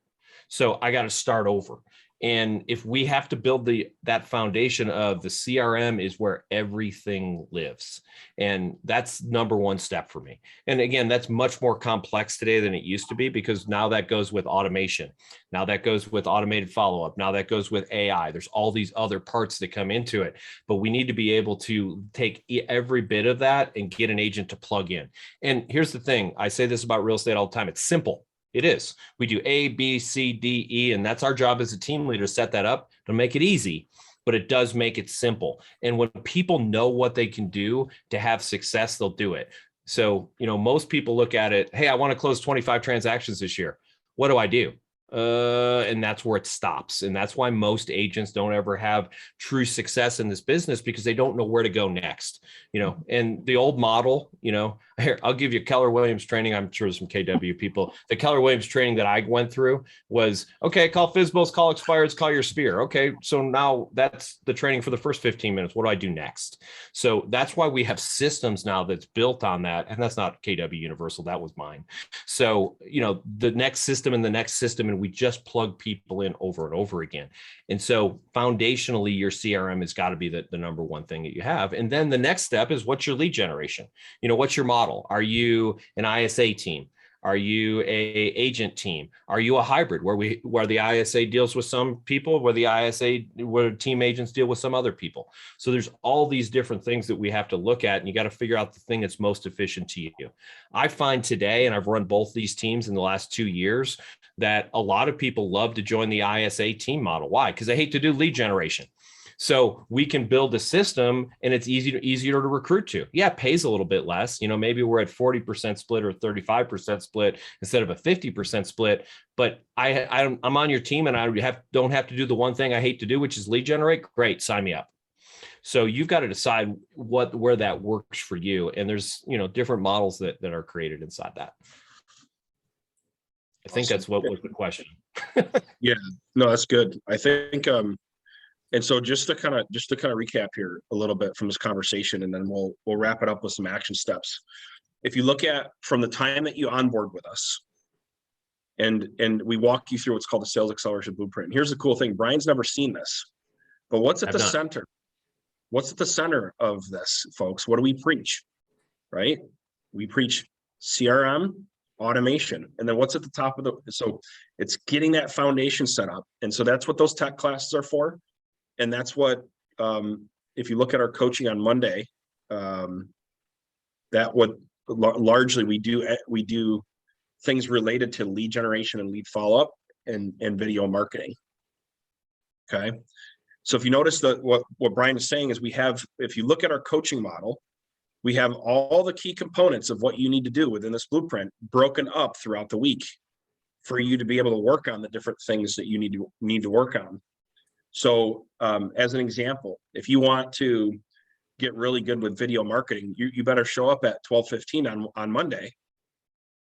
So I got to start over. And if we have to build that foundation of the CRM is where everything lives. And that's number one step for me. And again, that's much more complex today than it used to be, because now that goes with automation. Now that goes with automated follow-up. Now that goes with AI. There's all these other parts that come into it, but we need to be able to take every bit of that and get an agent to plug in. And here's the thing. I say this about real estate all the time. It's simple. It is. We do A, B, C, D, E, and that's our job as a team leader, to set that up to make it easy, but it does make it simple. And when people know what they can do to have success, they'll do it. So, most people look at it, hey, I want to close 25 transactions this year. What do I do? And that's where it stops. And that's why most agents don't ever have true success in this business, because they don't know where to go next, and the old model, here, I'll give you Keller Williams training. I'm sure there's some KW people. The Keller Williams training that I went through was, okay, call FSBOs, call expireds, call your sphere. Okay. So now that's the training for the first 15 minutes. What do I do next? So that's why we have systems now that's built on that. And that's not KW Universal. That was mine. So, the next system and the next system, and we just plug people in over and over again. And so foundationally, your CRM has got to be the number one thing that you have. And then the next step is, what's your lead generation? What's your model? Are you an ISA team? Are you a agent team? Are you a hybrid where the ISA deals with some people, where team agents deal with some other people? So there's all these different things that we have to look at, and you got to figure out the thing that's most efficient to you. I find today, and I've run both these teams in the last 2 years, that a lot of people love to join the ISA team model. Why? Because they hate to do lead generation. So we can build a system and it's easier to recruit to. Yeah, it pays a little bit less. Maybe we're at 40% split or 35% split instead of a 50% split. But I'm on your team and I don't have to do the one thing I hate to do, which is lead generate. Great, sign me up. So you've got to decide where that works for you. And there's different models that are created inside that. I think that's what was the question. Yeah, no, that's good. I think and so just to kind of recap here a little bit from this conversation, and then we'll wrap it up with some action steps. If you look at from the time that you onboard with us and we walk you through what's called the Sales Acceleration Blueprint. And here's the cool thing, Brian's never seen this, but what's at the center? What's at the center of this, folks? What do we preach? Right? We preach CRM, automation, and then what's at the top of so it's getting that foundation set up. And so that's what those tech classes are for. And that's what, if you look at our coaching on Monday, that what largely we do things related to lead generation and lead follow-up and video marketing. Okay. So if you notice that what Brian is saying is if you look at our coaching model, we have all the key components of what you need to do within this blueprint broken up throughout the week for you to be able to work on the different things that you need to work on. So as an example, if you want to get really good with video marketing, you better show up at 12:15 on Monday,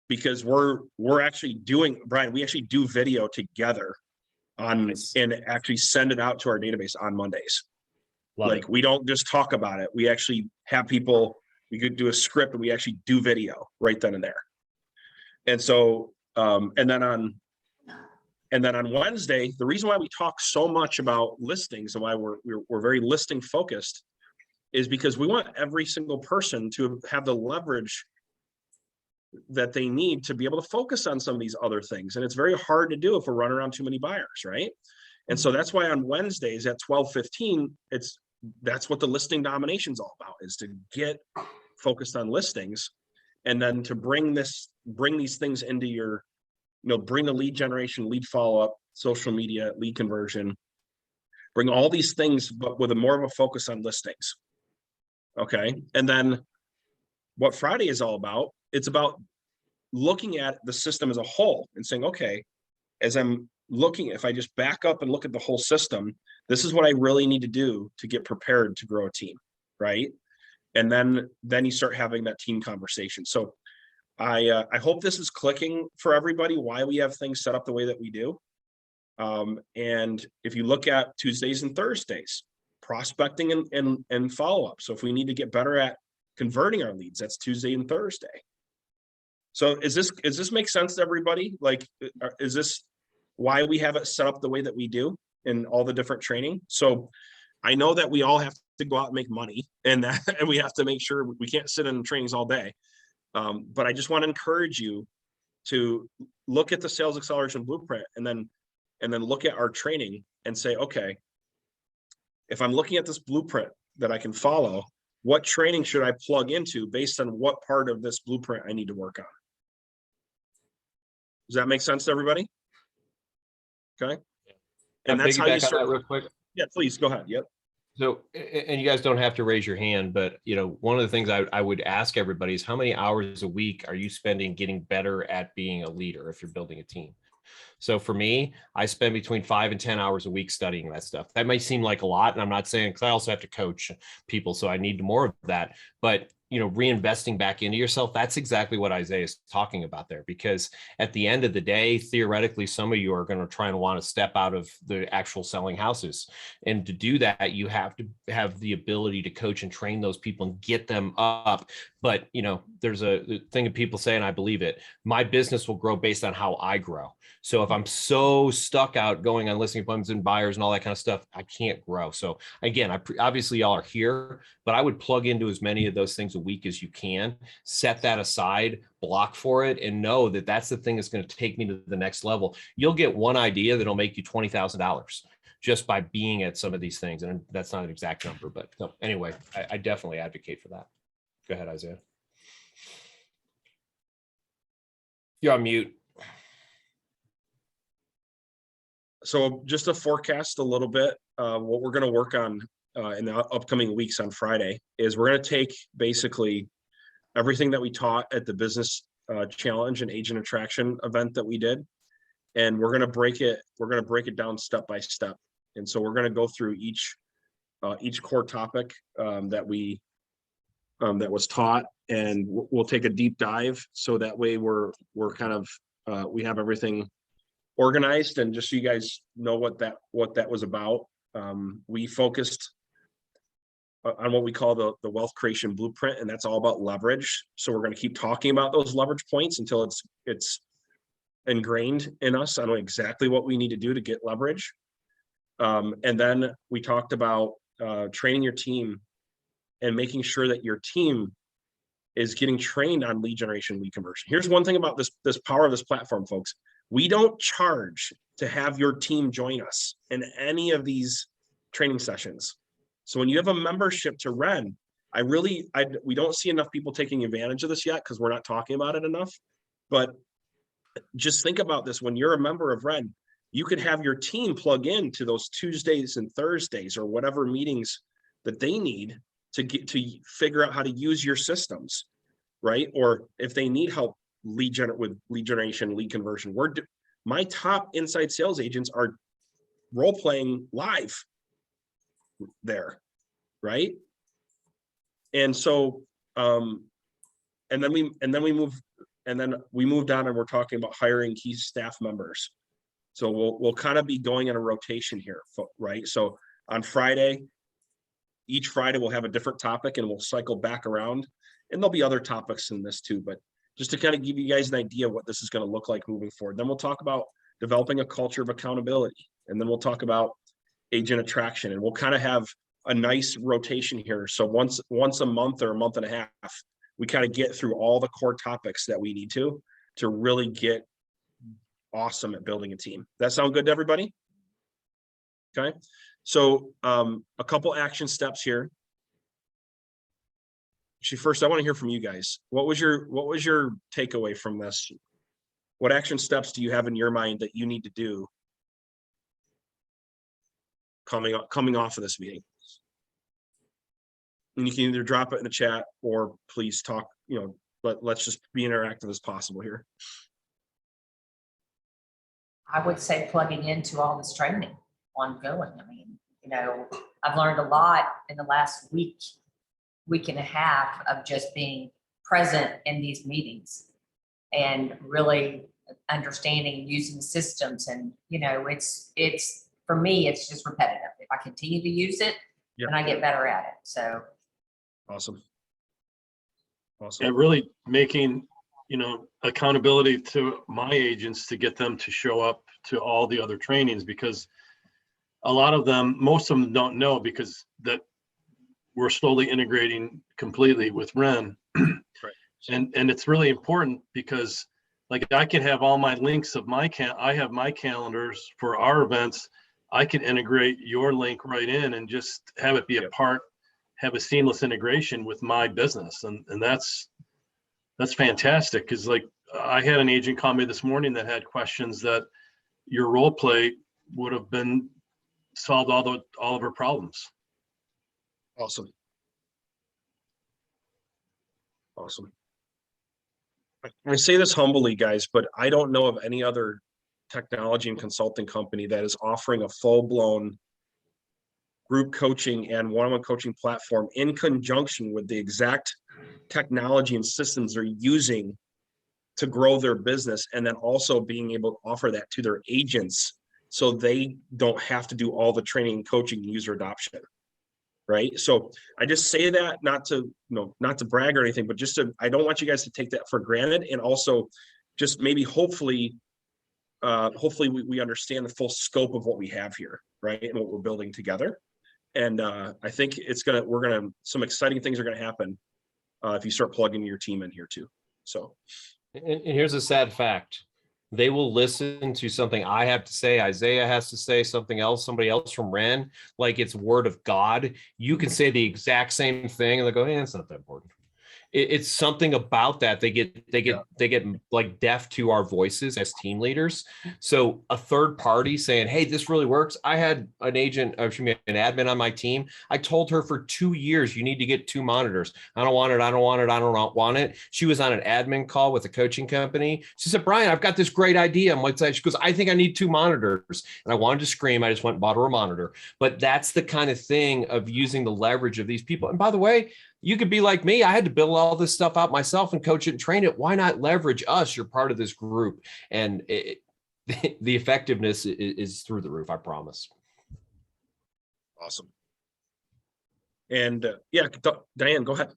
because we're actually doing, Brian, we actually do video together and actually send it out to our database on Mondays. We don't just talk about it. We actually have people, we could do a script and we actually do video right then and there. And so, and then on Wednesday, the reason why we talk so much about listings and why we're very listing focused is because we want every single person to have the leverage that they need to be able to focus on some of these other things. And it's very hard to do if we're running around too many buyers, right? And so that's why on Wednesdays at 12:15, that's what the listing domination is all about, is to get focused on listings, and then to bring these things into your, bring the lead generation, lead follow-up, social media, lead conversion, bring all these things, but with more of a focus on listings. Okay. And then what Friday is all about, it's about looking at the system as a whole and saying, okay, as I'm looking, if I just back up and look at the whole system, this is what I really need to do to get prepared to grow a team. Right. And then you start having that team conversation. So I hope this is clicking for everybody, why we have things set up the way that we do. And if you look at Tuesdays and Thursdays, prospecting and follow-up. So if we need to get better at converting our leads, that's Tuesday and Thursday. So is this make sense to everybody? Is this why we have it set up the way that we do in all the different training? So I know that we all have to go out and make money, and we have to make sure we can't sit in trainings all day. But I just want to encourage you to look at the Sales Acceleration Blueprint and then look at our training and say, okay, if I'm looking at this blueprint that I can follow, what training should I plug into based on what part of this blueprint I need to work on? Does that make sense to everybody? Okay. And that's how you start. Real quick. Yeah, please go ahead. Yep. So, and you guys don't have to raise your hand, but one of the things I would ask everybody is, how many hours a week are you spending getting better at being a leader if you're building a team? So for me, I spend between 5 and 10 hours a week studying that stuff. That might seem like a lot, and I'm not saying, because I also have to coach people, so I need more of that. But reinvesting back into yourself, that's exactly what Isaiah is talking about there. Because at the end of the day, theoretically, some of you are going to try and want to step out of the actual selling houses. And to do that, you have to have the ability to coach and train those people and get them up. But, there's a thing that people say, and I believe it, my business will grow based on how I grow. So if I'm so stuck out going on listing appointments and buyers and all that kind of stuff, I can't grow. So again, obviously y'all are here, but I would plug into as many of those things a week as you can, set that aside, block for it, and know that that's the thing that's going to take me to the next level. You'll get one idea that'll make you $20,000 just by being at some of these things. And that's not an exact number, but no, anyway, I definitely advocate for that. Go ahead, Isaiah. You're on mute. So just to forecast a little bit, what we're going to work on in the upcoming weeks on Friday is we're going to take basically everything that we taught at the business challenge and agent attraction event that we did, and we're going to break it down step by step. And so we're going to go through each core topic that was taught, and we'll take a deep dive, so that way we're kind of we have everything organized. And just so you guys know what that was about, we focused on what we call the wealth creation blueprint, and that's all about leverage. So we're going to keep talking about those leverage points until it's ingrained in us. I know exactly what we need to do to get leverage. And then we talked about training your team and making sure that your team is getting trained on lead generation, lead conversion. Here's one thing about this power of this platform, folks. We don't charge to have your team join us in any of these training sessions. So when you have a membership to Ren, we don't see enough people taking advantage of this yet because we're not talking about it enough. But just think about this: when you're a member of Ren, you could have your team plug in to those Tuesdays and Thursdays or whatever meetings that they need to figure out how to use your systems, right? Or if they need help with lead generation, lead conversion, my top inside sales agents are role playing live there, right? And so and then we moved on, and we're talking about hiring key staff members. So we'll kind of be going in a rotation here, right? So on Friday, each Friday we'll have a different topic, and we'll cycle back around, and there'll be other topics in this too, but just to kind of give you guys an idea of what this is going to look like moving forward. Then we'll talk about developing a culture of accountability, and then we'll talk about agent attraction, and we'll kind of have a nice rotation here. So once a month or a month and a half, we kind of get through all the core topics that we need to really get awesome at building a team. That sound good to everybody? Okay. So a couple action steps here. Actually, first, I want to hear from you guys. What was your takeaway from this? What action steps do you have in your mind that you need to do coming off of this meeting? And you can either drop it in the chat or please talk, let's just be interactive as possible here. I would say plugging into all this training ongoing. I mean, I've learned a lot in the last week and a half of just being present in these meetings and really understanding and using systems. And, it's for me, it's just repetitive. If I continue to use it, Yep. then I get better at it. So. Awesome. And really making, accountability to my agents to get them to show up to all the other trainings, because most of them don't know, because that we're slowly integrating completely with Ren. Right. And it's really important, because like I can have all my links of I have my calendars for our events. I can integrate your link right in and just have it be have a seamless integration with my business. And that's fantastic. Cause like I had an agent call me this morning that had questions that your role play would have been solved all of her problems. Awesome. I say this humbly, guys, but I don't know of any other technology and consulting company that is offering a full-blown group coaching and one-on-one coaching platform in conjunction with the exact technology and systems they're using to grow their business, and then also being able to offer that to their agents so they don't have to do all the training and coaching and user adoption. Right. So I just say that not to brag or anything, but I don't want you guys to take that for granted. And also just maybe hopefully we understand the full scope of what we have here, right? And what we're building together. And I think some exciting things are going to happen if you start plugging your team in here too. So. And here's a sad fact. They will listen to something I have to say, Isaiah has to say, something else, somebody else from Ren, like it's word of God. You can say the exact same thing and they go, it's not that important. It's something about that. They get like deaf to our voices as team leaders. So a third party saying, hey, this really works. I had an admin on my team. I told her for 2 years, you need to get 2 monitors. I don't want it. I don't want it. I don't want it. She was on an admin call with a coaching company. She said, Brian, I've got this great idea. I'm like, she goes, I think I need 2 monitors. And I wanted to scream. I just went and bought her a monitor. But that's the kind of thing of using the leverage of these people. And by the way, you could be like me. I had to build all this stuff out myself and coach it and train it. Why not leverage us? You're part of this group. And the effectiveness is through the roof, I promise. Awesome. And Diane, go ahead.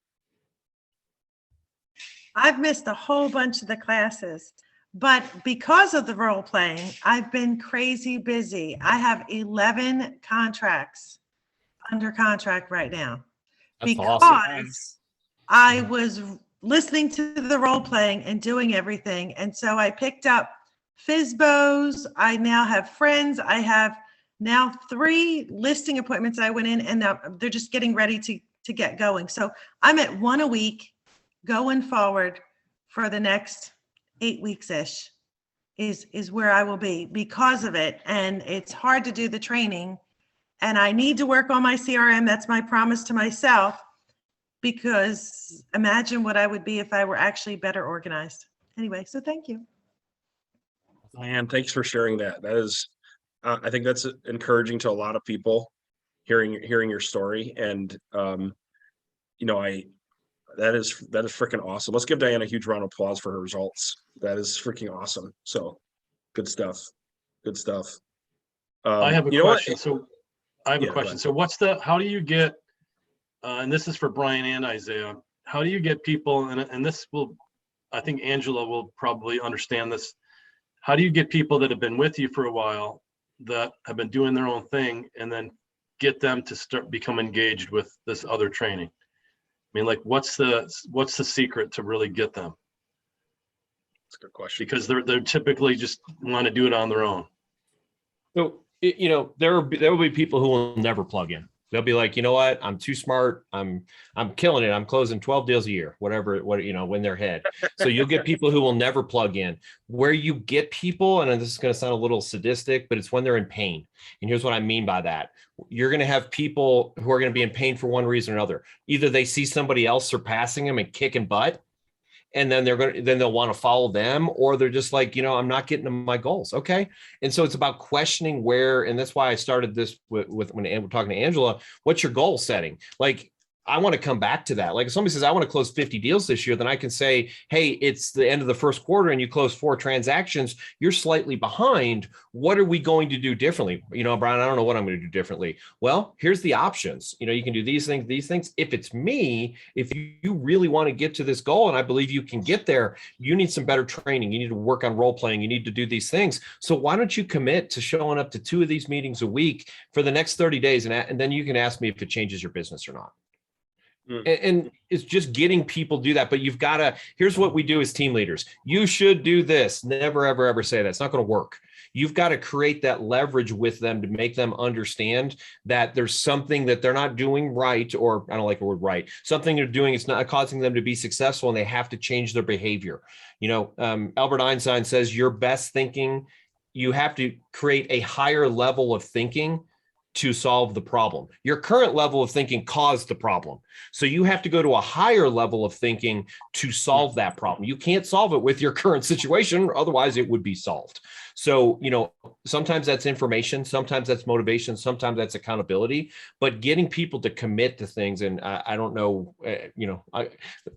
I've missed a whole bunch of the classes, but because of the role playing, I've been crazy busy. I have 11 contracts under contract right now. That's Because awesome. I was listening to the role playing and doing everything. And so I picked up FISBOs. I now have friends. I have now 3 listing appointments. I went in and now they're just getting ready to get going. So I'm at 1 a week going forward for the next 8 weeks-ish is where I will be because of it. And it's hard to do the training. And I need to work on my CRM. That's my promise to myself, because imagine what I would be if I were actually better organized. Anyway, so thank you. Diane, thanks for sharing that. That is, I think that's encouraging to a lot of people hearing your story. And, that is freaking awesome. Let's give Diane a huge round of applause for her results. That is freaking awesome. So good stuff. Good stuff. I have a question. So I have a Yeah, question. go So how do you get, and this is for Brian and Isaiah, how do you get people, and this will, I think Angela will probably understand this. How do you get people that have been with you for a while, that have been doing their own thing, and then get them to become engaged with this other training? I mean, like, what's the secret to really get them? That's a good question. Because they're typically just want to do it on their own. So, there will be people who will never plug in. They'll be like, you know what? I'm too smart. I'm killing it. I'm closing 12 deals a year, whatever, when they're head. So you'll get people who will never plug in. Where you get people, and this is going to sound a little sadistic, but it's when they're in pain. And here's what I mean by that. You're going to have people who are going to be in pain for one reason or another. Either they see somebody else surpassing them and kicking butt, and then they'll want to follow them, or they're just like, I'm not getting to my goals. Okay. And so it's about questioning where, and that's why I started this with when we're talking to Angela, what's your goal setting? Like, I want to come back to that. Like, if somebody says, I want to close 50 deals this year, then I can say, hey, it's the end of the first quarter and you close 4 transactions. You're slightly behind. What are we going to do differently? Brian, I don't know what I'm going to do differently. Well, here's the options. You can do these things. If it's me, if you really want to get to this goal, and I believe you can get there, you need some better training. You need to work on role playing. You need to do these things. So why don't you commit to showing up to 2 of these meetings a week for the next 30 days? And then you can ask me if it changes your business or not. And it's just getting people do that. But you've got to, here's what we do as team leaders. You should do this. Never, ever, ever say that. It's not going to work. You've got to create that leverage with them to make them understand that there's something that they're not doing right, or I don't like the word right, something they're doing, it's not causing them to be successful, and they have to change their behavior. Albert Einstein says your best thinking, you have to create a higher level of thinking to solve the problem. Your current level of thinking caused the problem. So you have to go to a higher level of thinking to solve that problem. You can't solve it with your current situation, otherwise it would be solved. So, sometimes that's information, sometimes that's motivation, sometimes that's accountability, but getting people to commit to things. And I don't know,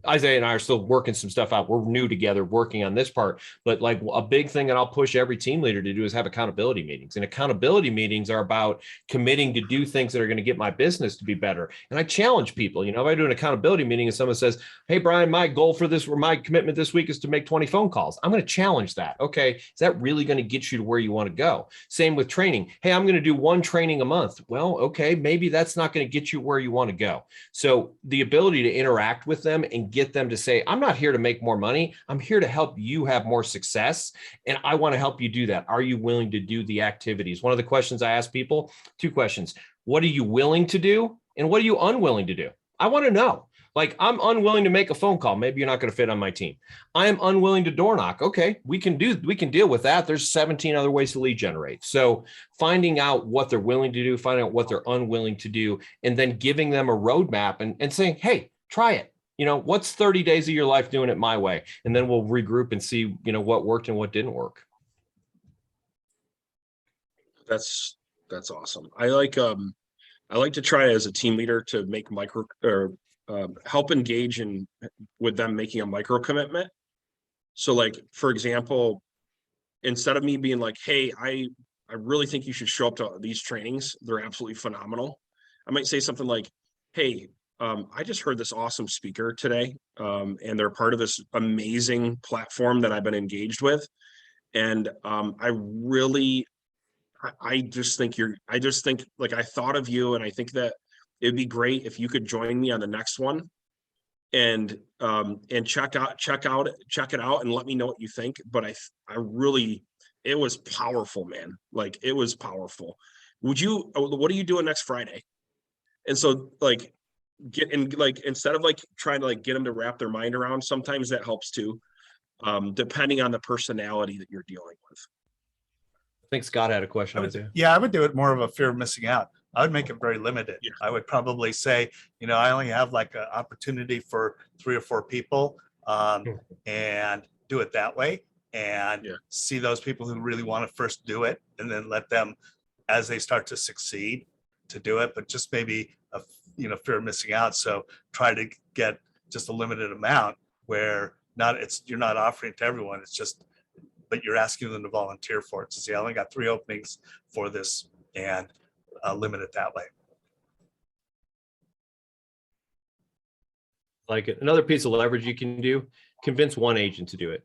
Isaiah and I are still working some stuff out. We're new together working on this part, but like a big thing that I'll push every team leader to do is have accountability meetings. And accountability meetings are about committing to do things that are going to get my business to be better. And I challenge people, if I do an accountability meeting and someone says, hey, Brian, my goal for this, or my commitment this week is to make 20 phone calls. I'm going to challenge that. Okay. Is that really going to get you to where you want to go? Same with training. Hey, I'm going to do 1 training a month. Well, okay, maybe that's not going to get you where you want to go. So the ability to interact with them and get them to say, I'm not here to make more money. I'm here to help you have more success. And I want to help you do that. Are you willing to do the activities? One of the questions I ask people, 2 questions. What are you willing to do? And what are you unwilling to do? I want to know. Like, I'm unwilling to make a phone call. Maybe you're not going to fit on my team. I am unwilling to door knock. Okay, we can deal with that. There's 17 other ways to lead generate. So finding out what they're willing to do, finding out what they're unwilling to do, and then giving them a roadmap and saying, hey, try it. What's 30 days of your life doing it my way? And then we'll regroup and see, what worked and what didn't work. That's awesome. I like to try as a team leader to make help engage with them making a micro commitment. So like, for example, instead of me being like, hey, I really think you should show up to these trainings. They're absolutely phenomenal. I might say something like, hey, I just heard this awesome speaker today, and they're part of this amazing platform that I've been engaged with. And I just think like, I thought of you, and I think that it'd be great if you could join me on the next one and check it out and let me know what you think. But it was powerful, man. Like, it was powerful. What are you doing next Friday? And so like, instead of like trying to like get them to wrap their mind around, sometimes that helps too, depending on the personality that you're dealing with. I think Scott had a question. I would do it more of a fear of missing out. I would make it very limited. Yeah. I would probably say, I only have like an opportunity for 3 or 4 people, and do it that way, and see those people who really want to first do it, and then let them, as they start to succeed, to do it. But just maybe fear of missing out. So try to get just a limited amount where you're not offering it to everyone. It's just, but you're asking them to volunteer for it. So see, I only got 3 openings for this, and limit it that way. Like it. Another piece of leverage you can do, convince one agent to do it.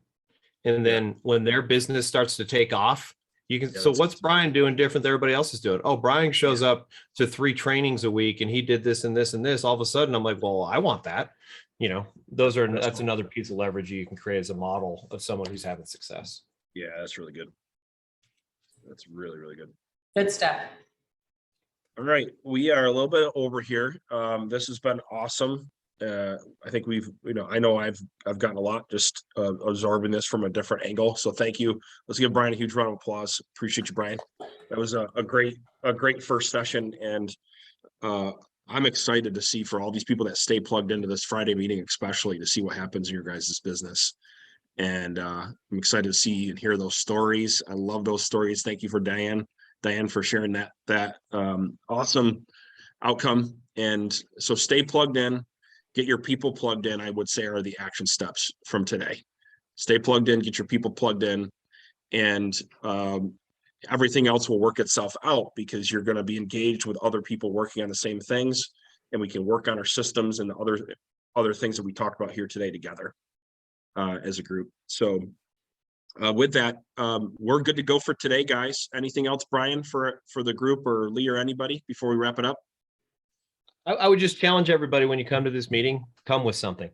And then when their business starts to take off, you can, so what's Brian doing different than everybody else is doing? Oh, Brian shows up to 3 trainings a week and he did this and this and this. All of a sudden I'm like, well, I want that. That's another piece of leverage you can create as a model of someone who's having success. Yeah, that's really good. That's really, really good. Good stuff. All right, we are a little bit over here. This has been awesome. I think I know I've gotten a lot just absorbing this from a different angle. So thank you. Let's give Brian a huge round of applause. Appreciate you, Brian. That was a great first session, and I'm excited to see, for all these people that stay plugged into this Friday meeting, especially, to see what happens in your guys' business. And I'm excited to see and hear those stories. I love those stories. Thank you for Diane for sharing that awesome outcome. And so stay plugged in, get your people plugged in, I would say, are the action steps from today. Stay plugged in, get your people plugged in, and everything else will work itself out, because you're going to be engaged with other people working on the same things, and we can work on our systems and the other things that we talked about here today together as a group. So with that, we're good to go for today, guys. Anything else, Brian, for the group, or Lee, or anybody, before we wrap it up? I would just challenge everybody, when you come to this meeting, come with something.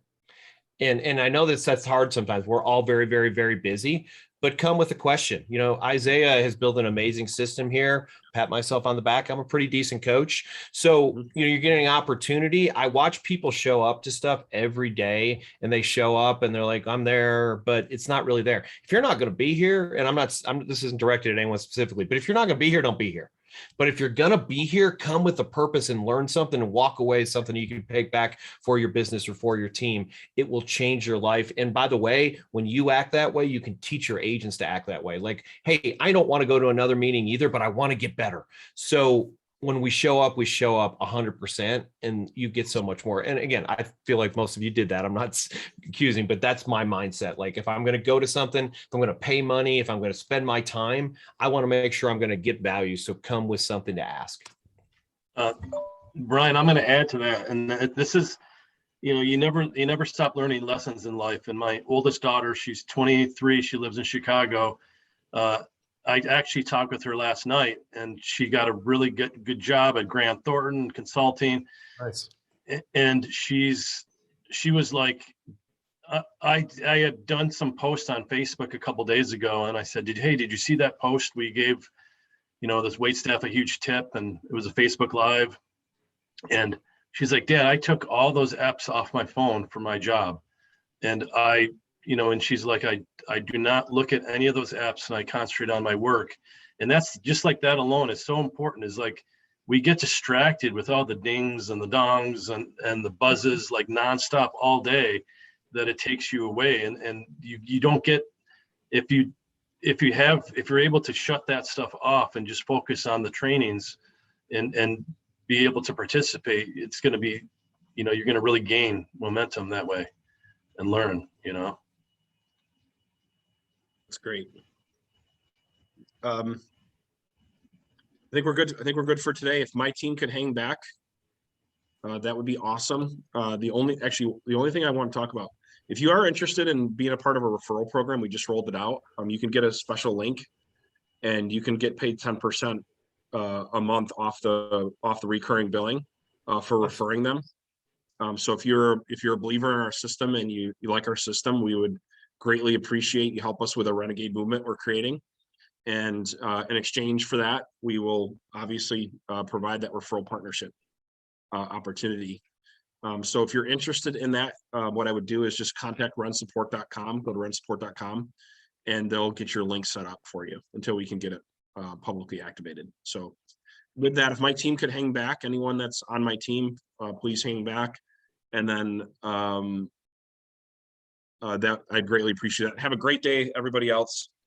And I know that's hard sometimes. We're all very, very, very busy, but come with a question. Isaiah has built an amazing system here. Pat myself on the back. I'm a pretty decent coach. So, you're getting an opportunity. I watch people show up to stuff every day, and they show up and they're like, I'm there, but it's not really there. If you're not going to be here, and this isn't directed at anyone specifically, but if you're not going to be here, don't be here. But if you're going to be here, come with a purpose and learn something and walk away with something you can take back for your business or for your team. It will change your life. And by the way, when you act that way, you can teach your agents to act that way. Like, hey, I don't want to go to another meeting either, but I want to get better. So when we show up 100%, and you get so much more. And again, I feel like most of you did that. I'm not accusing, but that's my mindset. Like, if I'm going to go to something, if I'm going to pay money, if I'm going to spend my time, I want to make sure I'm going to get value. So come with something to ask. Brian, I'm going to add to that. And this is, you never stop learning lessons in life. And my oldest daughter, she's 23. She lives in Chicago. I actually talked with her last night, and she got a really good job at Grant Thornton Consulting. Nice. And she was like, I had done some posts on Facebook a couple days ago, and I said, did you see that post? We gave, this wait staff a huge tip, and it was a Facebook Live. And she's like, Dad, I took all those apps off my phone for my job. And I, and she's like, I do not look at any of those apps and I concentrate on my work. And that's just like that alone is so important. Is like, we get distracted with all the dings and the dongs and the buzzes like nonstop all day, that it takes you away. And you don't get, if you're able to shut that stuff off and just focus on the trainings and be able to participate, it's going to be, you're going to really gain momentum that way and learn, That's great. I think we're good. I think we're good for today. If my team could hang back, that would be awesome. The only thing I want to talk about, if you are interested in being a part of a referral program, we just rolled it out. You can get a special link and you can get paid 10% a month off the recurring billing for referring them. So if you're a believer in our system and you like our system, we would greatly appreciate you help us with a renegade movement we're creating. And in exchange for that, we will obviously provide that referral partnership opportunity. So if you're interested in that, what I would do is just contact runsupport.com, go to runsupport.com, and they'll get your link set up for you until we can get it publicly activated. So with that, if my team could hang back, anyone that's on my team, please hang back. And then that I'd greatly appreciate that. Have a great day, everybody else.